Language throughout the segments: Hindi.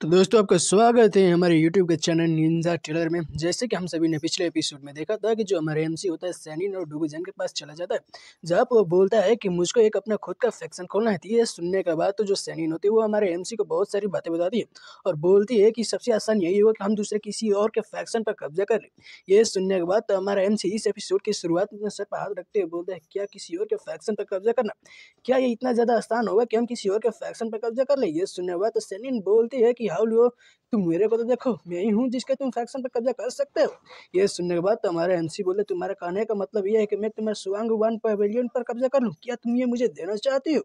तो दोस्तों आपका स्वागत है हमारे YouTube के चैनल निंजा टेलर में। जैसे कि हम सभी ने पिछले एपिसोड में देखा था कि जो हमारे एमसी होता है सैनिन और डुगुजन के पास चला जाता है, जहाँ पर वो बोलता है कि मुझको एक अपना खुद का फैक्शन खोलना है। ये सुनने के बाद तो जो सैनिन होती है वो हमारे एमसी को बहुत सारी बातें बताती है और बोलती है कि सबसे आसान यही होगा कि हम दूसरे किसी और के फैक्शन पर कब्जा कर लें। ये सुनने के बाद तो हमारा एमसी इस एपिसोड की शुरुआत में सर पर हाथ रखते हुए बोलता है, क्या किसी और के फैक्शन पर कब्जा करना, क्या ये इतना ज़्यादा आसान होगा कि हम किसी और के फैक्शन पर कब्जा कर लें। ये सुनने के बाद तो सैनिन बोलती है कि हाउ लो, तुम मेरे को तो देखो, मैं ही हूँ जिसके तुम फैक्शन पर कब्जा कर सकते हो। ये सुनने के बाद तो हमारे एमसी बोले, तुम्हारे कहने का मतलब ये है कि मैं तुम्हारे सुवांग वन पवेलियन पर कब्जा कर लूँ, क्या तुम ये मुझे देना चाहती हो।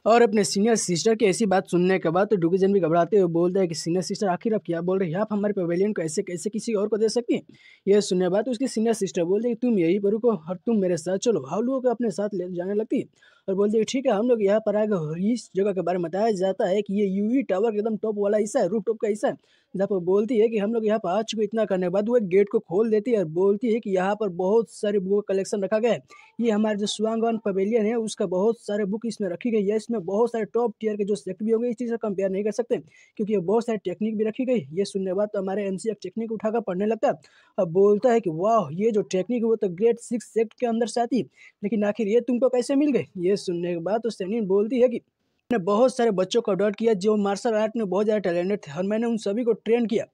और अपने सीनियर सिस्टर की ऐसी बात सुनने के बाद तो डुगुजन भी घबराते हुए बोलते हैं कि सीनियर सिस्टर आखिर आप क्या बोल रही है, आप हमारे पवेलियन को ऐसे कैसे किसी और को दे सकती हैं। ये सुनने के बाद उसकी सीनियर सिस्टर बोलते हैं कि तुम यही पर रुको और तुम मेरे साथ चलो। हाउलू को अपने साथ ले जाने लगती है और बोलते हैं ठीक है, हम लोग यहाँ पर आएगा। इस जगह के बारे में बताया जाता है कि ये यूवी टावर एकदम टॉप वाला हिस्सा है, रूफ टॉप का हिस्सा है, जहाँ पर बोलती है कि हम लोग यहाँ पर आ चुके। इतना करने के बाद वो एक गेट को खोल देती है और बोलती है कि यहाँ पर बहुत सारे बुक का कलेक्शन रखा गया है। ये हमारे जो स्वांगवान पवेलियन है उसका बहुत सारे बुक इसमें रखी गई है। इसमें बहुत सारे टॉप टियर के जो सेक्ट भी होंगे, इस चीज़ से कंपेयर नहीं कर सकते क्योंकि ये बहुत सारी टेक्निक भी रखी गई। ये सुनने के बाद तो हमारे एमसी एक टेक्निक उठाकर पढ़ने लगता है और बोलता है कि वाह, ये जो टेक्निक है वो तो ग्रेट 6 सेक्ट के अंदर से आती है, लेकिन आखिर ये तुमको कैसे मिल गई। ये सुनने के बाद तो सैनिन बोलती है कि मैंने बहुत सारे बच्चों को अडॉप्ट किया जो मार्शल आर्ट में बहुत ज़्यादा टैलेंटेड थे और मैंने उन सभी को ट्रेन किया।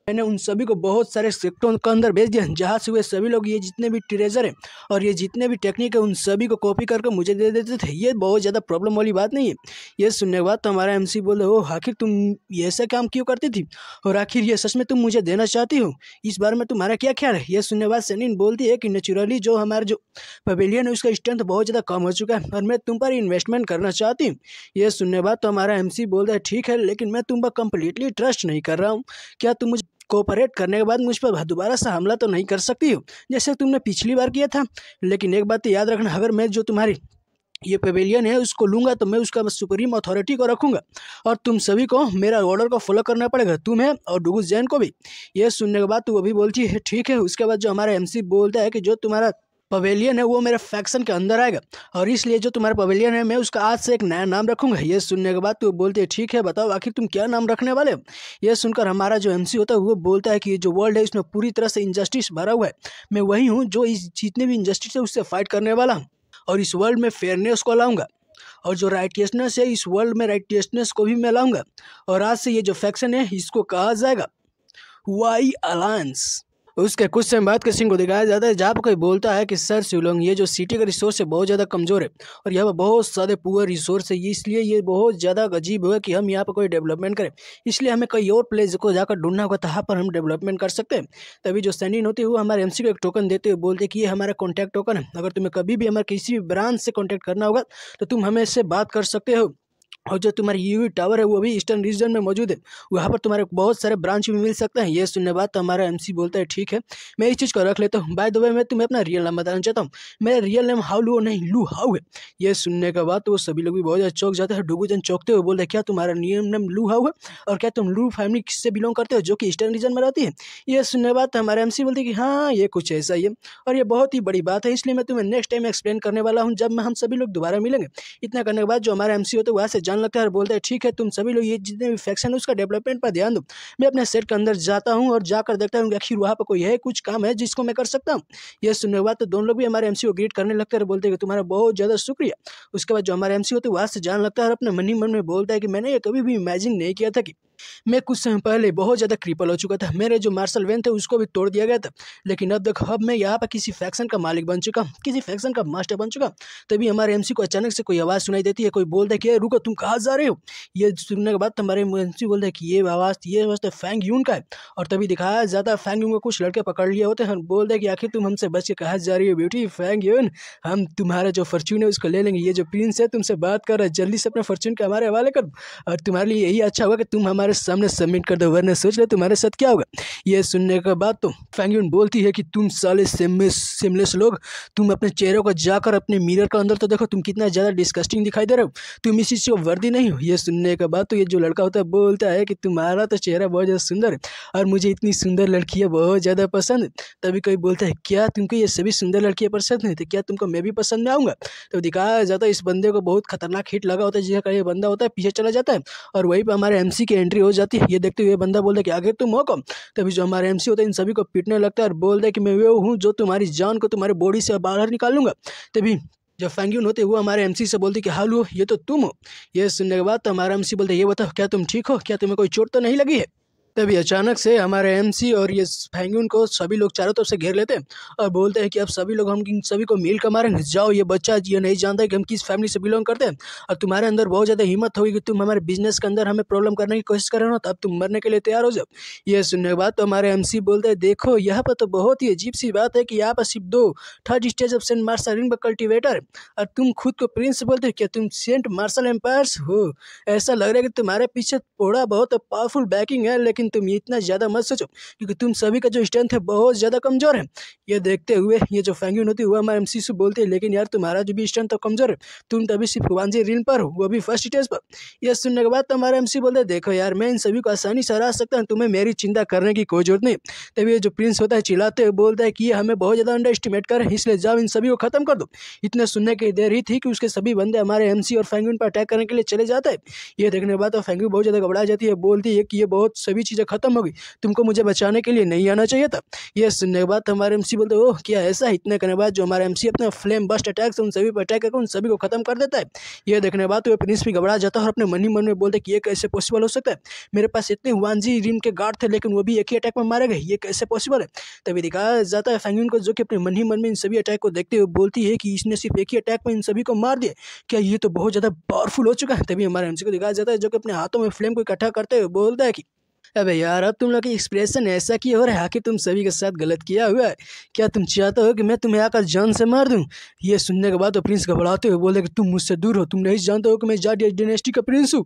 मैंने उन सभी को बहुत सारे सेक्टरों के अंदर भेज दिया जहाँ से वे सभी लोग ये जितने भी ट्रेजर हैं और ये जितने भी टेक्निक है उन सभी को कॉपी करके मुझे दे देते थे। ये बहुत ज़्यादा प्रॉब्लम वाली बात नहीं है। ये सुनने के बाद तो हमारा एमसी बोले, ओ आखिर तुम ये ऐसा काम क्यों करती थी और आखिर ये सच में तुम मुझे देना चाहती हो, इस बारे में तुम्हारा क्या ख्याल है। ये सुनने के बाद सैनिन बोलती है कि नेचुरली जो हमारा जो पवेलियन है उसका स्ट्रेंथ बहुत ज़्यादा कम हो चुका है और मैं तुम पर इन्वेस्टमेंट करना चाहती हूँ। ये सुनने के बाद तो हमारा एमसी बोलता है ठीक है, लेकिन मैं तुम पर कम्प्लीटली ट्रस्ट नहीं कर रहा हूँ। क्या तुम मुझे कोऑपरेट करने के बाद मुझ पर दोबारा से हमला तो नहीं कर सकती हो जैसे तुमने पिछली बार किया था। लेकिन एक बात तो याद रखना, अगर मैं जो तुम्हारी ये पवेलियन है उसको लूँगा तो मैं उसका सुप्रीम अथॉरिटी को रखूँगा और तुम सभी को मेरा ऑर्डर को फॉलो करना पड़ेगा, तुम्हें और डुगुस जैन को भी। ये सुनने के बाद तो वो भी बोलती है ठीक है। उसके बाद जो हमारा एमसी बोलता है कि जो तुम्हारा पवेलियन है वो मेरे फैक्शन के अंदर आएगा और इसलिए जो तुम्हारा पवेलियन है मैं उसका आज से एक नया नाम रखूंगा। ये सुनने के बाद तो बोलते हैं ठीक है, बताओ आखिर तुम क्या नाम रखने वाले हो। ये सुनकर हमारा जो एमसी होता है वो बोलता है कि ये जो वर्ल्ड है इसमें पूरी तरह से इंजस्टिस भरा हुआ है, मैं वही हूँ जो इस जितने भी इंजस्टिस है उससे फाइट करने वाला हूँ और इस वर्ल्ड में फेयरनेस को लाऊंगा और जो राइटियसनेस है इस वर्ल्ड में राइटियसनेस को भी मैं लाऊंगा और आज से ये जो फैक्शन है इसको कहा जाएगा वाई अलायंस। उसके कुछ समय बाद के सीन को दिखाया जाता है जहाँ पर कोई बोलता है कि सर शिवलोंग, ये जो सिटी का रिसोर्स है बहुत ज़्यादा कमज़ोर है और यहाँ पर बहुत सारे पुअर रिसोर्स है, इसलिए ये बहुत ज़्यादा अजीब होगा कि हम यहाँ पर कोई डेवलपमेंट करें, इसलिए हमें कई और प्लेस को जाकर ढूंढना होगा जहाँ पर हम डेवलपमेंट कर सकते हैं। तभी जो सैनिन होती है वो हमारे एमसी को एक टोकन देते हुए बोलते हैं कि ये हमारा कॉन्टैक्ट टोकन है, अगर तुम्हें कभी भी हमारे किसी भी ब्रांच से कॉन्टैक्ट करना होगा तो तुम हमें इससे बात कर सकते हो। और जो तुम्हारी यूवी टावर है वो भी ईस्टर्न रीजन में मौजूद है, वहाँ पर तुम्हारे बहुत सारे ब्रांच भी मिल सकते हैं। ये सुनने के बाद तो हमारा एमसी बोलता है ठीक है, मैं इस चीज़ को रख लेता हूँ। बाय द वे मैं तुम्हें अपना रियल नाम बताना चाहता हूँ, मेरा रियल नेम हाउ लू नहीं लू हाउ है। ये सुनने के बाद तो वो सभी लोग भी बहुत ज़्यादा चौंक जाते हैं। डुगुजन चौंकते हुए बोलते हैं क्या तुम्हारा रियल नेम लू हाउ है और क्या तुम लू फैमिली से बिलोंग करते हो जो कि ईस्टर्न रीजन में रहती है। ये सुनने के बाद तो हमारे एमसी बोलते हैं कि हाँ ये कुछ ऐसा ही है और ये बहुत ही बड़ी बात है, इसलिए मैं तुम्हें नेक्स्ट टाइम एक्सप्लेन करने वाला हूँ जब हम सभी लोग दोबारा मिलेंगे। इतना करने के बाद जो हमारा एमसी होता है वहाँ से जान लगता है और बोलता है ठीक है, तुम सभी लोग ये जितने भी फैक्शन है उसका डेवलपमेंट पर ध्यान दो। मैं अपने सेट के अंदर जाता हूँ और जाकर देखता हूँ कि आखिर वहाँ पर कोई है, कुछ काम है जिसको मैं कर सकता हूँ। ये सुनने के बाद तो दोनों लोग भी हमारे एमसी को ग्रीट करने लगते हैं और बोलते हैं कि तुम्हारा बहुत ज़्यादा शुक्रिया। उसके बाद जो हमारे एमसी होते हैं वहाँ से जान लगता है और अपने मन ही मन में बोलता है कि मैंने ये कभी भी इमेजिन नहीं किया था कि मैं कुछ समय पहले बहुत ज़्यादा क्रिपल हो चुका था, मेरे जो मार्शल वेन थे उसको भी तोड़ दिया गया था, लेकिन अब देखो अब मैं यहाँ पर किसी फैक्शन का मालिक बन चुका, किसी फैक्शन का मास्टर बन चुका। तभी हमारे एमसी को अचानक से कोई आवाज़ सुनाई देती है, कोई बोलता है कि रुको तुम कहाँ जा रहे हो। ये सुनने के बाद हमारे एमसी बोलते हैं कि ये आवाज़ तो फैंग यून का है और तभी दिखाया जाता है फैंग यून को कुछ लड़के पकड़ लिए होते हैं, बोलते हैं कि आखिर तुम हमसे बच के कहाँ जा रही हो ब्यूटी फैंग यून, हम तुम्हारा जो फॉर्च्यून है उसको ले लेंगे, ये जो प्रिंस है तुमसे बात कर रहा है, जल्दी से अपने फॉर्च्यून के हमारे हवाले कर और तुम्हारे लिए यही अच्छा होगा कि तुम हमारे सामने सबमिट कर दो, वरना सोच ले तुम्हारे साथ क्या होगा। ये सुनने के बाद तो फैंग यून बोलती है कि तुम साले सिमलेस लोग, तुम अपने चेहरे को जाकर अपने मिरर के अंदर तो देखो, तुम कितना ज़्यादा डिस्कस्टिंग दिखाई दे रहे हो, तुम इसी से वर्दी नहीं हो। ये सुनने के बाद तो ये जो लड़का होता है बोलता है कि तुम्हारा तो चेहरा बहुत ज़्यादा सुंदर है और मुझे इतनी सुंदर लड़कियाँ बहुत ज़्यादा पसंद है। तभी कोई बोलता है क्या तुमको ये सभी सुंदर लड़कियाँ पसंद हैं, तो क्या तुमको मैं भी पसंद में आऊँगा। तो दिखाया जाता है इस बंदे को बहुत खतरनाक हिट लगा होता है, जिसका ये बंदा होता है पीछे चला जाता है और वहीं पर हमारे एमसी की एंट्री हो जाती है। ये देखते हुए बंदा बोलता है कि आखिर तुम हो कौन? तभी जो हमारा एमसी होता है इन सभी को पीटने लगता है और बोलता है कि मैं वो हूँ जो तुम्हारी जान को तुम्हारे बॉडी से बाहर निकाल लूंगा। तभी जो फैंग्यून होते वो हमारे एमसी से बोलते कि हालू ये तो तुम हो। ये सुनने के बाद तो हमारा एमसी बोलते ये बताओ क्या तुम ठीक हो, क्या तुम्हें कोई चोट तो नहीं लगी है? तभी अचानक से हमारे एमसी और ये फैंग्यून को सभी लोग चारों तरफ से घेर लेते हैं और बोलते हैं कि अब सभी लोग हम इन सभी को मिल कर मारेंगे। जाओ, ये बच्चा ये नहीं जानता है कि हम किस फैमिली से बिलोंग करते हैं और तुम्हारे अंदर बहुत ज़्यादा हिम्मत होगी कि तुम हमारे बिजनेस के अंदर हमें प्रॉब्लम करने की कोशिश कर रहे हो, तब तुम मरने के लिए तैयार हो जाओ। ये सुनने के बाद तो हमारे एमसी बोलते हैं देखो यहाँ पर तो बहुत ही अजीब सी बात है कि यहाँ पर सिर्फ दो third stage of saint martial ring cultivator और तुम खुद को प्रिंस बोलते हो। क्या तुम सेंट मार्शल एम्पायर्स हो? ऐसा लग रहा है कि तुम्हारे पीछे थोड़ा बहुत पावरफुल बैकिंग है, लेकिन तुम इतना ज़्यादा मत सोचो क्योंकि तुम सभी का जो स्ट्रेंथ है बहुत ज़्यादा कमज़ोर है। ये देखते हुए ये जो फैंग्यून होती है वो हमारे एमसी से बोलते हैं लेकिन यार तुम्हारा जो भी स्ट्रेंथ तो कमज़ोर है, तुम तभी सिर्फ वांजी रील पर हो, वो भी फर्स्ट स्टेज पर। यह सुनने के बाद तो हमारा एमसी बोलते हैं देखो यार मैं इन सभी को आसानी से हरा सकता हूँ, तुम्हें मेरी चिंता करने की कोई जरूरत नहीं। तभी ये जो प्रिंस होता है चिल्लाते हुए बोलता है कि ये हमें बहुत ज़्यादा अंडर एस्टिमेट कर, इसलिए जाओ इन सभी को खत्म कर दो। इतने सुनने की देर ही थी कि उसके सभी बंदे हमारे एमसी और फैंग्यून पर अटैक करने के लिए चले जाते हैं। ये देखने के बाद तो फैंग्यून बहुत ज़्यादा घबरा जाती है, बोलती है कि ये बहुत सभी चीज़ें खत्म हो गई, तुमको मुझे बचाने के लिए नहीं आना चाहिए था। ये सुनने के बाद हमारे एमसी बोलते ओह क्या ऐसा? इतने करने के बाद जो हमारा एमसी अपना फ्लेम बस्ट अटैक से उन सभी पर अटैक करके उन सभी को खत्म कर देता है। ये देखने के बाद तो प्रिंस भी घबरा जाता है और अपने मन ही मन में बोलते कि ये कैसे पॉसिबल हो सकता है? मेरे पास इतने वांजी रिम के गार्ड थे लेकिन वो भी एक ही अटैक में मारे गए, ये कैसे पॉसिबल है? तभी दिखाया जाता है फैंग्यून को जो कि अपने मन ही मन में इन सभी अटैक को देखते हुए बोलती है कि इसने सिर्फ एक ही अटैक में इन सभी को मार दिया, क्या ये तो बहुत ज़्यादा पावरफुल हो चुका है। तभी हमारे एमसी को दिखाया जाता है जो कि अपने हाथों में फ्लेम को इकट्ठा करते हुए बोलता है कि अबे यार अब तुम लोग की एक्सप्रेशन ऐसा क्यों हो रहा है? आखिर तुम सभी के साथ गलत किया हुआ है? क्या तुम चाहते हो कि मैं तुम्हें आकर जान से मार दूं? ये सुनने के बाद तो प्रिंस घबराते हुए बोले कि तुम मुझसे दूर हो, तुम नहीं जानते हो कि मैं जाट डायनेस्टी का प्रिंस हूँ।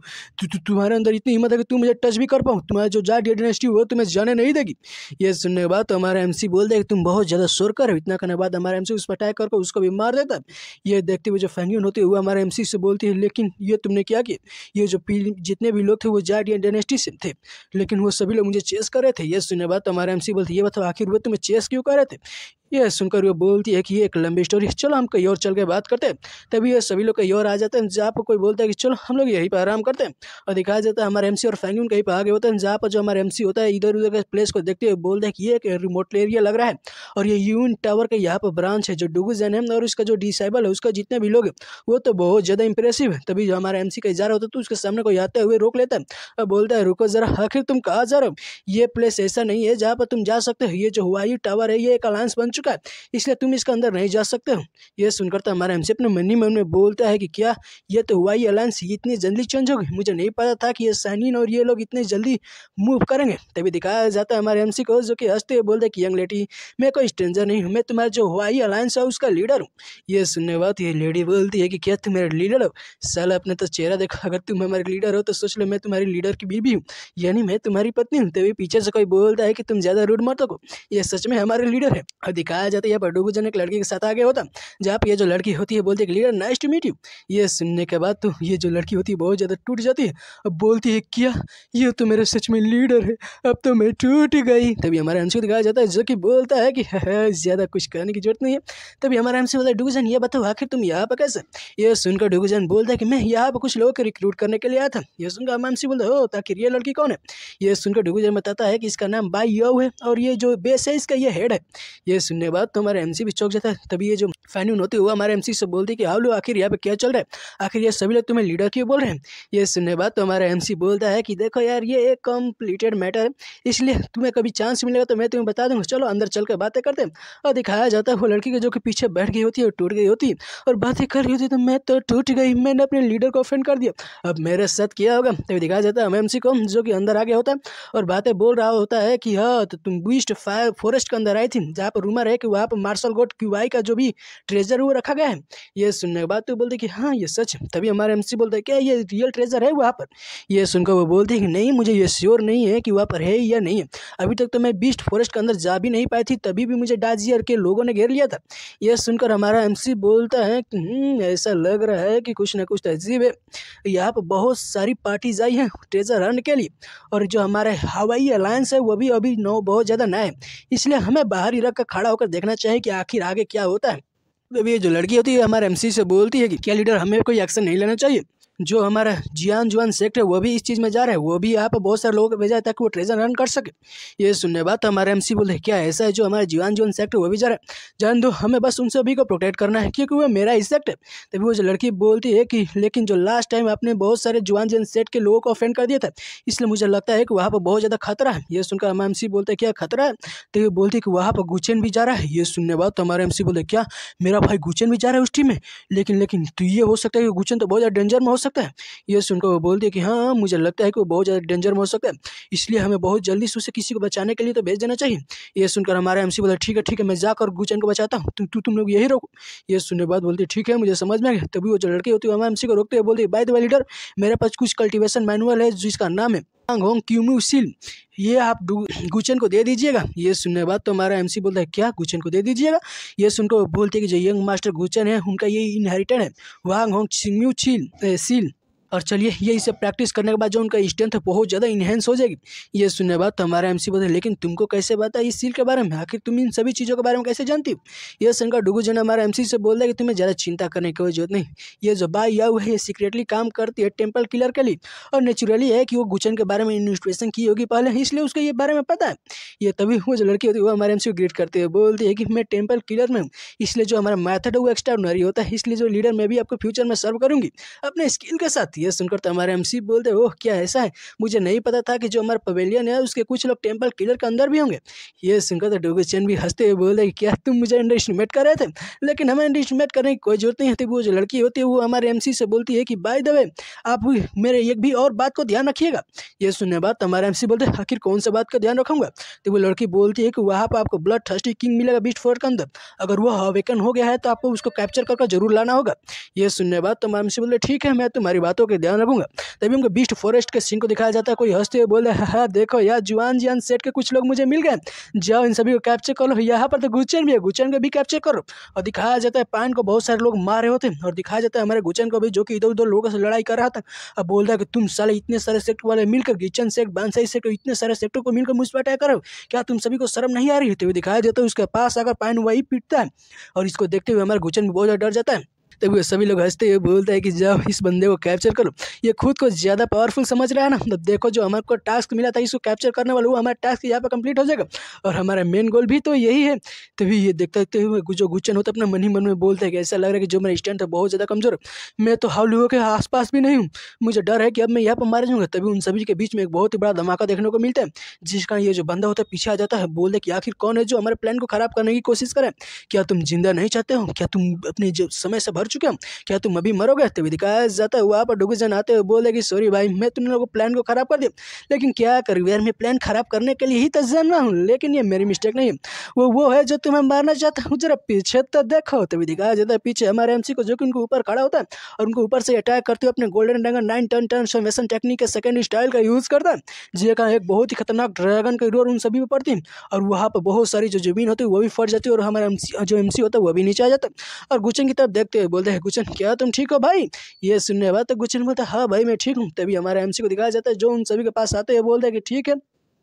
तुम्हारे अंदर इतनी हिम्मत है कि तुम मुझे टच भी कर पाऊँ, तुम्हारा जो जाट डायनेस्टी हो तुम्हें जाने नहीं देगी। ये सुनने के बाद तो हमारा एमसी बोल दे कि तुम बहुत ज़्यादा शोर कर हो। इतना करने के बाद हमारा एमसी उस पर अटैक करके उसको भी मार देता है। ये देखते हुए जो फैंग्यून होती है वो हमारे एमसी से बोलती है लेकिन ये तुमने क्या किया? ये जो जितने भी लोग थे वो जाट डायनेस्टी से थे लेकिन वो सभी लोग मुझे चेस कर रहे थे। ये सुनने बाद तो हमारे एमसी बोलते ये बताओ आखिर वो तुम्हें चेस क्यों कर रहे थे? ये सुनकर वो बोलती है कि ये एक लंबी स्टोरी है, चलो हम कहीं और चल के बात करते हैं। तभी ये सभी लोग कहीं और आ जाते हैं जहाँ पर कोई बोलता है कि चलो हम लोग यहीं पर आराम करते हैं और दिखाया जाता है हमारे एमसी और फैंग्यून कहीं पर आगे होते हैं जहाँ पर जो हमारे एमसी होता है इधर उधर के प्लेस को देखते हुए बोलते हैं कि ये एक रिमोट एरिया लग रहा है और ये यून टावर का यहाँ पर ब्रांच है जो डुगुजन है और उसका जो डिसेबल है उसका जितने भी लोग हैं वो तो बहुत ज़्यादा इंप्रेसिव है। तभी जो हमारा एमसी का इजारा होता है तो उसके सामने कोई आते हुए रोक लेता है और बोलता है रुको जरा, आखिर तुम कहाँ जा रहे हो? ये प्लेस ऐसा नहीं है जहाँ पर तुम जा सकते हो, ये जो हवाई टावर है ये एक अलायंस बन चुका है इसलिए तुम इसके अंदर नहीं जा सकते हो। ये सुनकर तो हमारा एमसी अपने मन ही मन में बोलता है कि क्या ये तो हवाई अलायंस इतनी जल्दी चेंज हो गई, मुझे नहीं पता था कि ये साइनिन और ये लोग इतने जल्दी मूव करेंगे। तभी दिखाया जाता है हमारे एमसी को जो कि हंसते हुए बोलते कि यंग लेडी मैं कोई स्ट्रेंजर नहीं हूँ, मैं तुम्हारा जो हवाई अलायंस है उसका लीडर हूँ। ये सुनने बाद ये लेडी बोलती है कि क्या तुम मेरे लीडर हो? साला अपने तो चेहरा देखो, अगर तुम हमारे लीडर हो तो सोच लो मैं तुम्हारी लीडर की बीवी हूँ, यानी मैं तुम्हारी पत्नी हूँ। तभी पीछे से कोई बोलता है कि तुम ज़्यादा रूड मत हो, ये सच में हमारे लीडर है। और दिखाया जाता है यहाँ पर डुगुजन एक लड़की के साथ आगे होता जहाँ पर ये जो लड़की होती है बोलती है कि leader nice to meet you. ये सुनने के बाद तो ये जो लड़की होती है बहुत ज़्यादा टूट जाती है, अब बोलती है क्या ये तो मेरे सच में लीडर है, अब तो मैं टूट गई। तभी हमारा एमसी दिखाया जाता है जो कि बोलता है कि ज़्यादा कुछ करने की जरूरत नहीं है। तभी हमारा एमसी बोलता है डुगुजन ये बताओ आखिर तुम यहाँ पर कैसे? ये सुनकर डुगुजन बोलता है कि मैं यहाँ पर कुछ लोगों को रिक्रूट करने के लिए आया था। ये सुनकर हमारा एमसी बोलता है हो ताकि ये लड़की कौन है? ये सुनकर डुगुजन बताता है कि इसका नाम बाई यो है और ये जो बेस है इसका ये हेड है। ये सुनने के बाद तो हमारा एमसी भी चौंक जाता है। तभी ये जो फैन्यून होती है वो हमारे एमसी से बोलती है कि आओ लो आखिर यहाँ पे क्या चल रहा है, आखिर ये सभी लोग तुम्हें लीडर क्यों बोल रहे हैं? ये सुनने के बाद तो हमारा एमसी बोलता है कि देखो यार ये एक कॉम्प्लीटेड मैटर है, इसलिए तुम्हें कभी चांस मिलेगा तो मैं तुम्हें बता दूंगा, चलो अंदर चल कर बातें करते हैं। और दिखाया जाता है वो लड़की के जो कि पीछे बैठ गई होती है और टूट गई होती है और बातें कर रही होती है तो मैं तो टूट गई, मैंने अपने लीडर को ऑफेंड कर दिया, अब मेरे साथ क्या होगा? तभी दिखाया जाता है एमसी को जो कि अंदर आ गया होता है और बातें बोल रहा होता है कि हाँ तो तुम बीस्ट फायर फॉरेस्ट के अंदर आई थी जहाँ पर रूमर है कि वहाँ पर मार्शल गोट क्यूआई का जो भी ट्रेजर वो रखा गया है। ये सुनने के बाद तो बोलते कि हाँ ये सच है। तभी हमारे एमसी बोलते हैं क्या ये रियल ट्रेजर है वहाँ पर? ये सुनकर वो बोलते हैं कि नहीं मुझे ये श्योर नहीं है कि वहाँ पर है या नहीं है, अभी तक तो मैं बीस्ट फॉरेस्ट के अंदर जा भी नहीं पाई थी, तभी भी मुझे डाजियर के लोगों ने घेर लिया था। यह सुनकर हमारा एमसी बोलता है कि ऐसा लग रहा है कि कुछ ना कुछ तो अजीब है, यहाँ पर बहुत सारी पार्टीज आई हैं ट्रेजर हंट के लिए और जो हमारे हवाई अलायंस है वो भी अभी बहुत ज़्यादा नया है, इसलिए हमें बाहर ही रख कर खड़ा होकर देखना चाहिए कि आखिर आगे क्या होता है। तभी ये जो लड़की होती है हमारे एमसी से बोलती है कि क्या लीडर हमें कोई एक्शन नहीं लेना चाहिए? जो हमारा जियान जुआन सेक्ट है वो भी इस चीज़ में जा रहा है, वो भी यहाँ पर बहुत सारे लोगों को भेजा है ताकि वो ट्रेजर रन कर सके। ये सुनने बाद तो हमारे MC बोले क्या ऐसा है जो हमारा जियान जुआन सेक्ट है वो भी जा रहा है, जान दो हमें बस उन सभी को प्रोटेक्ट करना है क्योंकि वो मेरा ही सेक्ट है। तभी वो जो लड़की बोलती है कि लेकिन जो लास्ट टाइम आपने बहुत सारे जुआन जुआन सेक्ट के लोगों को ऑफेंड कर दिया था, इसलिए मुझे लगता है कि वहाँ पर बहुत ज़्यादा खतरा है। ये सुनकर हमारे MC बोलते क्या खतरा है, तो ये बोलती कि वहाँ पर गुचेन भी जा रहा है। ये सुनने बाद तो हमारे MC बोले क्या मेरा भाई गुचेन भी जा रहा है उस टीम में, लेकिन लेकिन तो ये हो सकता है कि गुचेन तो बहुत ज़्यादा डेंजर में हो सकता है। ये सुनकर वो बोलती है कि हाँ मुझे लगता है कि वो बहुत ज़्यादा डेंजर में हो सकता है, इसलिए हमें बहुत जल्दी से उसे किसी को बचाने के लिए तो भेज देना चाहिए। ये सुनकर हमारा MC बोला ठीक है मैं जाकर गुचेन को बचाता हूँ, तुम लोग यही रहो। ये सुनने बाद बोलती ठीक है मुझे समझ में आ गया। तभी वो जो लड़की होती है हमारे MC को रोकते हुए बोलती है बाय द वे लीडर, मेरे पास कुछ कल्टीवेशन मैनुअल है जिसका नाम है होंग क्यूम्यू सील, ये आप गुचेन को दे दीजिएगा। ये सुनने बाद तो हमारा MC बोलता है क्या गुचेन को दे दीजिएगा। ये सुनकर वो बोलते हैं कि जो यंग मास्टर गुचेन है उनका ये इनहेरिटेड है वांग होंग क्यूम्यू सील, और चलिए ये इसे प्रैक्टिस करने के बाद जो उनका स्ट्रेंथ है बहुत ज़्यादा इन्हेंस हो जाएगी। ये सुनने बाद तो हमारा MC बोलते लेकिन तुमको कैसे पता इस सील के बारे में, आखिर तुम इन सभी चीज़ों के बारे में कैसे जानती हो। ये सुनकर डुगुजन हमारा MC से बोल रहा है कि तुम्हें ज़्यादा चिंता करने की कोई जरूरत नहीं, ये जो बाई याऊ है ये सीक्रेटली काम करती है टेम्पल किलर के लिए, और नेचुरली है कि वो गुचन के बारे में इन्वेस्टिगेशन की होगी पहले, इसलिए उसको ये बारे में पता है। ये तभी वो जो लड़की होती है वो हमारे MC को ग्रीट करते हुए बोलती है कि मैं टेम्पल किलर में हूँ, इसलिए जो हमारा मैथड है वो एक्स्ट्राऑर्डिनरी होता है, इसलिए जो लीडर मैं भी आपको फ्यूचर में सर्व करूँगी अपने स्किल के साथ। ये सुनकर तो हमारे MC बोलते ओह क्या ऐसा है, मुझे नहीं पता था कि जो हमारा पवेलियन है उसके कुछ लोग टेम्पल किलर के अंदर भी होंगे। ये सुनकर तो डोगोचन भी हंसते हुए बोल रहे क्या तुम मुझे अंडर एस्टिमेट कर रहे थे, लेकिन हमें अंडर एस्टिमेट करने की कोई जरूरत नहीं है। वो जो लड़की होती है वो हमारे MC से बोलती है कि बाय द वे आप मेरे एक भी और बात को ध्यान रखिएगा। ये सुनने बाद हमारे MC बोलते आखिर कौन सा बात का ध्यान रखूंगा। तो वो लड़की बोलती है कि वहाँ पर आपको ब्लड थर्स्टी किंग मिलेगा बीस्ट फोर्ट के अंदर, अगर वो अवेकन हो गया है तो आपको उसको कैप्चर करके जरूर लाना होगा। ये सुनने बाद हमारे MC बोलते ठीक है मैं तुम्हारी बातों का ध्यान रखूंगा। तभी उनको बीस्ट फॉरेस्ट के सीन को दिखाया जाता है, कोई हंसते हुए बोले हाँ देखो यार जुआन जियान सेट के कुछ लोग मुझे मिल गए, जाओ इन सभी को कैप्चर करो, यहाँ पर तो गुचेन भी है गुचेन को भी कैप्चर करो। और दिखाया जाता है पान को बहुत सारे लोग मारे होते हैं, और दिखाया जाता है हमारे गुचेन को भी जो कि इधर उधर लोगों से लड़ाई कर रहा था। अब बोल रहा है कि तुम साले इतने सारे सेक्टर वाले मिलकर किचन सेक्ट बांसाई सेक्टर इतने सारे सेक्टर को मिलकर मुझ पर अटैक करो, क्या तुम सभी को शर्म नहीं आ रही है। तो दिखाया जाता है उसके पास आकर पान वही पीटता है, और इसको देखते हुए हमारा गुचेन भी बहुत ज़्यादा डर जाता है। तभी सभी लोग हंसते हुए बोलते हैं कि जाओ इस बंदे को कैप्चर करो, ये खुद को ज़्यादा पावरफुल समझ रहा है ना, तो देखो जो हमारे को टास्क मिला था इसको कैप्चर करने वाला वो हमारा टास्क यहाँ पर कंप्लीट हो जाएगा, और हमारा मेन गोल भी तो यही है। तभी ये देखते हुए जो गुचन होता है अपना मन ही मन में बोलते हैं कि ऐसा लग रहा है कि जो मेरा स्टैंड है बहुत ज़्यादा कमज़ोर है, मैं तो हाउ लोगों के आसपास भी नहीं हूँ, मुझे डर है कि अब मैं यहाँ पर मारा जाऊँगा। तभी उन सभी के बीच में एक बहुत ही बड़ा धमाका देखने को मिलता है, जिसका ये जो बंदा होता है पीछे आ जाता है, बोलते कि आखिर कौन है जो हमारे प्लान को खराब करने की कोशिश करे, क्या तुम जिंदा नहीं चाहते हो, क्या तुम अपने जो समय से भर चुके हो, क्या तुम अभी मरोगे। तभी दिखाया जाता है वहाँ पर डुगुजन आते हुए बोले कि सॉरी भाई मैं तुम लोगों को प्लान को खराब कर दिया, लेकिन क्या करूँ यार मैं प्लान खराब करने के लिए ही तो जन्मा हूँ, लेकिन ये मेरी मिस्टेक नहीं है, वो है जो तुम्हें मारना चाहता हूँ, जरा पीछे तो देखो। तभी दिखाया जाता है पीछे हमारे MC को जो कि उनको ऊपर खड़ा होता है और उनको ऊपर से अटैक करते हुए अपने golden dragon 9 turn transformation technique के सेकंड स्टाइल का यूज़ करता है, जिसका एक बहुत ही खतरनाक ड्रैगन की रोर उन सभी पे पड़ती है, और वहाँ पर बहुत सारी जो जमीन होती है वो भी फट जाती है, और हमारा जो MC होता है वो भी नीचे आ जाता है। और गुचन की तरफ देखते हुए बोलते हैं गुचन क्या तुम ठीक हो भाई। ये सुनने बाद तो गुचन बोलता है हाँ भाई मैं ठीक हूँ। तभी हमारे MC को दिखाया जाता है जो उन सभी के पास आते हैं बोलते हैं कि ठीक है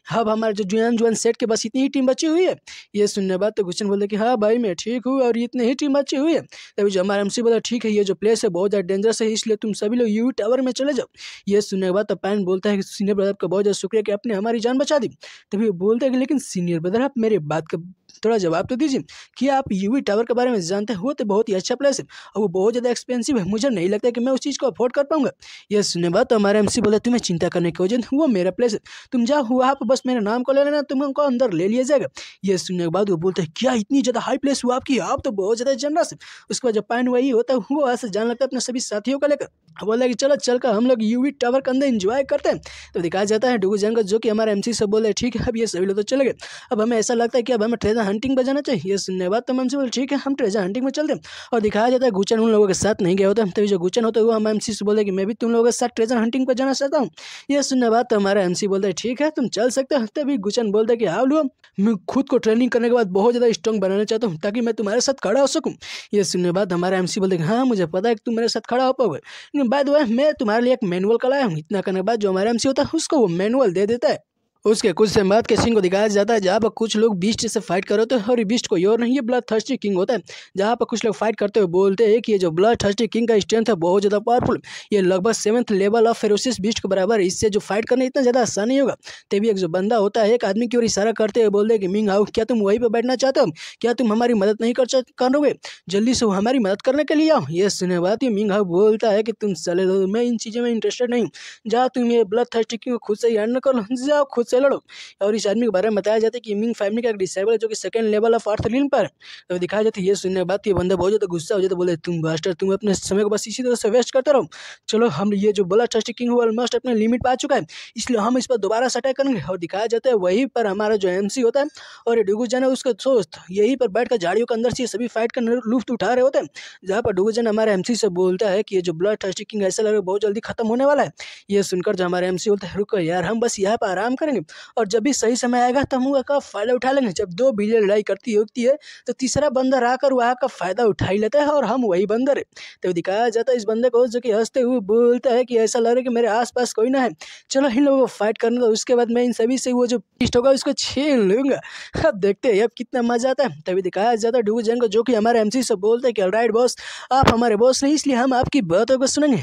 अब हमारे जो जुआन जुआन सेट के बस इतनी ही टीम बची हुई है। ये सुनने बाद तो गुचन बोलते कि हाँ भाई मैं ठीक हूँ और इतनी ही टीम बची हुई है। तभी जो हमारा MC बोला ठीक है ये जो प्लेस है बहुत ज़्यादा डेंजरस है, इसलिए तुम सभी लोग यूवी टावर में चले जाओ। ये सुनने के बाद तो पैन बोलता है कि सीनियर ब्रदर का बहुत ज़्यादा शुक्रिया कि आपने हमारी जान बचा दी। तभी वो बोलता है कि लेकिन सीनियर ब्रदर आप मेरी बात का थोड़ा जवाब तो दीजिए कि आप यूवी टावर के बारे में जानते हो तो बहुत ही अच्छा प्लेस है और वो बहुत ज़्यादा एक्सपेंसिव है, मुझे नहीं लगता कि मैं उस चीज़ को अफोर्ड कर पाऊंगा। ये सुनने बाद तो हमारे MC बोला तुम्हें चिंता करने की वजह वो मेरा प्लेस है, तुम जाओ वहाँ पर बस मेरे नाम को ले लेना, तुमको अंदर ले लिया जाएगा। ये सुनने के बाद वो बोलते हैं क्या इतनी ज़्यादा हाई प्लेस हुआ आपकी, आप तो बहुत ज़्यादा जनरस है। उसके बाद जब पैन वही होता है वो वहाँ से जाने लगता है अपने सभी साथियों को लेकर, बोला कि चलो चल कर हम लोग यूवी टावर के अंदर एंजॉय करते हैं। तो दिखाया जाता है डुगू जैन का जो कि हमारे MC से बोले ठीक है अब ये सभी लोग तो चले गए, अब हमें ऐसा लगता है कि अब हमें ट्रेजर हंटिंग पर जाना चाहिए। ये सुनने बाद तो MC बोले ठीक है हम ट्रेजर हंटिंग में चलते हैं। और दिखाया जाता है गुचन उन लोगों के साथ नहीं गया होता, तभी जो गुचन होता है वो हम MC से बोले कि मैं भी तुम लोगों के साथ ट्रेजर हंटिंग पर जाना चाहता हूँ। ये सुनने बाद तो हमारा MC बोलता है ठीक है तुम चल सकते हो। तभी गुचन बोलता है कि हाँ लो मैं खुद को ट्रेनिंग करने के बाद बहुत ज़्यादा स्ट्रॉन्ग बनाना चाहता हूँ ताकि मैं तुम्हारे साथ खड़ा हो सकूँ। ये सुनने बाद हमारा MC बोलते हैं हाँ मुझे पता है कि तुम मेरे साथ खड़ा हो पाओगे, लेकिन बाय द वे मैं तुम्हारे लिए एक मैनुअल का लाया हूँ। इतना करने के बाद जो हमारा MC होता है उसको वो मैनुअल दे देता है उसके कुछ समय बाद के सीन को दिखाया जाता है जहाँ पर कुछ लोग बीस्ट से फाइट कर रहे होते हैं और ये बीस्ट कोई और नहीं है ब्लड थर्स्टी किंग होता है। जहाँ पर कुछ लोग फाइट करते हुए बोलते हैं कि ये जो ब्लड थर्स्टी किंग का स्ट्रेंथ है बहुत ज़्यादा पावरफुल, ये लगभग 7th लेवल ऑफ फेरोसिस बीस्ट के बराबर है, इससे जो फाइट करना इतना ज़्यादा आसान नहीं होगा। तभी एक जो बंदा होता है एक आदमी की ओर इशारा करते हुए बोलते हैं कि मिंग हाउ, क्या तुम वहीं पर बैठना चाहते हो? क्या तुम हमारी मदद नहीं करोगे? जल्दी से वो हमारी मदद करने के लिए आओ। ये सुने बात ये मिंग हाउ बोलता है कि तुम चले लो, मैं इन चीज़ों में इंटरेस्टेड नहीं हूँ। जाओ तुम ये ब्लड थर्स्टी किंग को खुद से ही हैंडल कर लो, जाओ खुद से लड़ो। और इस आदमी के बारे में बताया जाता है कि मिंग फैमिली का एक डिसेबल है जो कि 2nd लेवल ऑफ अर्थ लीन पर। तो दिखाया जाता है ये सुनने के बाद ये बंदा बहुत ज़्यादा गुस्सा हो जाता है, बोले तुम बास्टर, तुम अपने समय को बस इसी तरह से वेस्ट करते रहो। चलो हम ये जो ब्लड थर्स्टी किंग ऑलमोस्ट अपने लिमिट पर आ चुका है, इसलिए हम इस पर दोबारा से अटैक करेंगे। और दिखाया जाता है वहीं पर हमारा जो एमसी होता है और ये डुगुजन है उसका दोस्त यहीं पर बैठ कर झाड़ियों के अंदर से सभी फाइट का लुफ्त उठा रहे होते हैं। जहाँ पर डुगुजन हमारे एमसी से बोलता है कि ये जो ब्लड थर्स्टी किंग ऐसा लग रहा है बहुत जल्दी खत्म होने वाला है। ये सुनकर जो हमारे एमसी बोलते हैं रुको यार, हम बस यहाँ पर आराम करेंगे और जब भी सही समय आएगा तो हम उसका फ़ायदा उठा लेंगे। जब 2 बिलियन लड़ाई करती होती है तो तीसरा बंदर आकर वहाँ का फ़ायदा उठा ही लेता है और हम वही बंदर है। तो दिखाया जाता है इस बंदे को जो कि हंसते हुए बोलता है कि ऐसा लग रहा है कि मेरे आसपास कोई ना है, चलो इन लोगों को फाइट करने दो, उसके बाद मैं इन सभी से वो जो पीस्ट होगा उसको छीन लूँगा। अब देखते हैं अब कितना मजा आता है। तभी दिखाया जाता है डुगुजन को जो कि हमारे एमसी से बोलते हैं कि ऑलराइट बॉस, आप हमारे बॉस नहीं इसलिए हम आपकी बातों को सुनेंगे।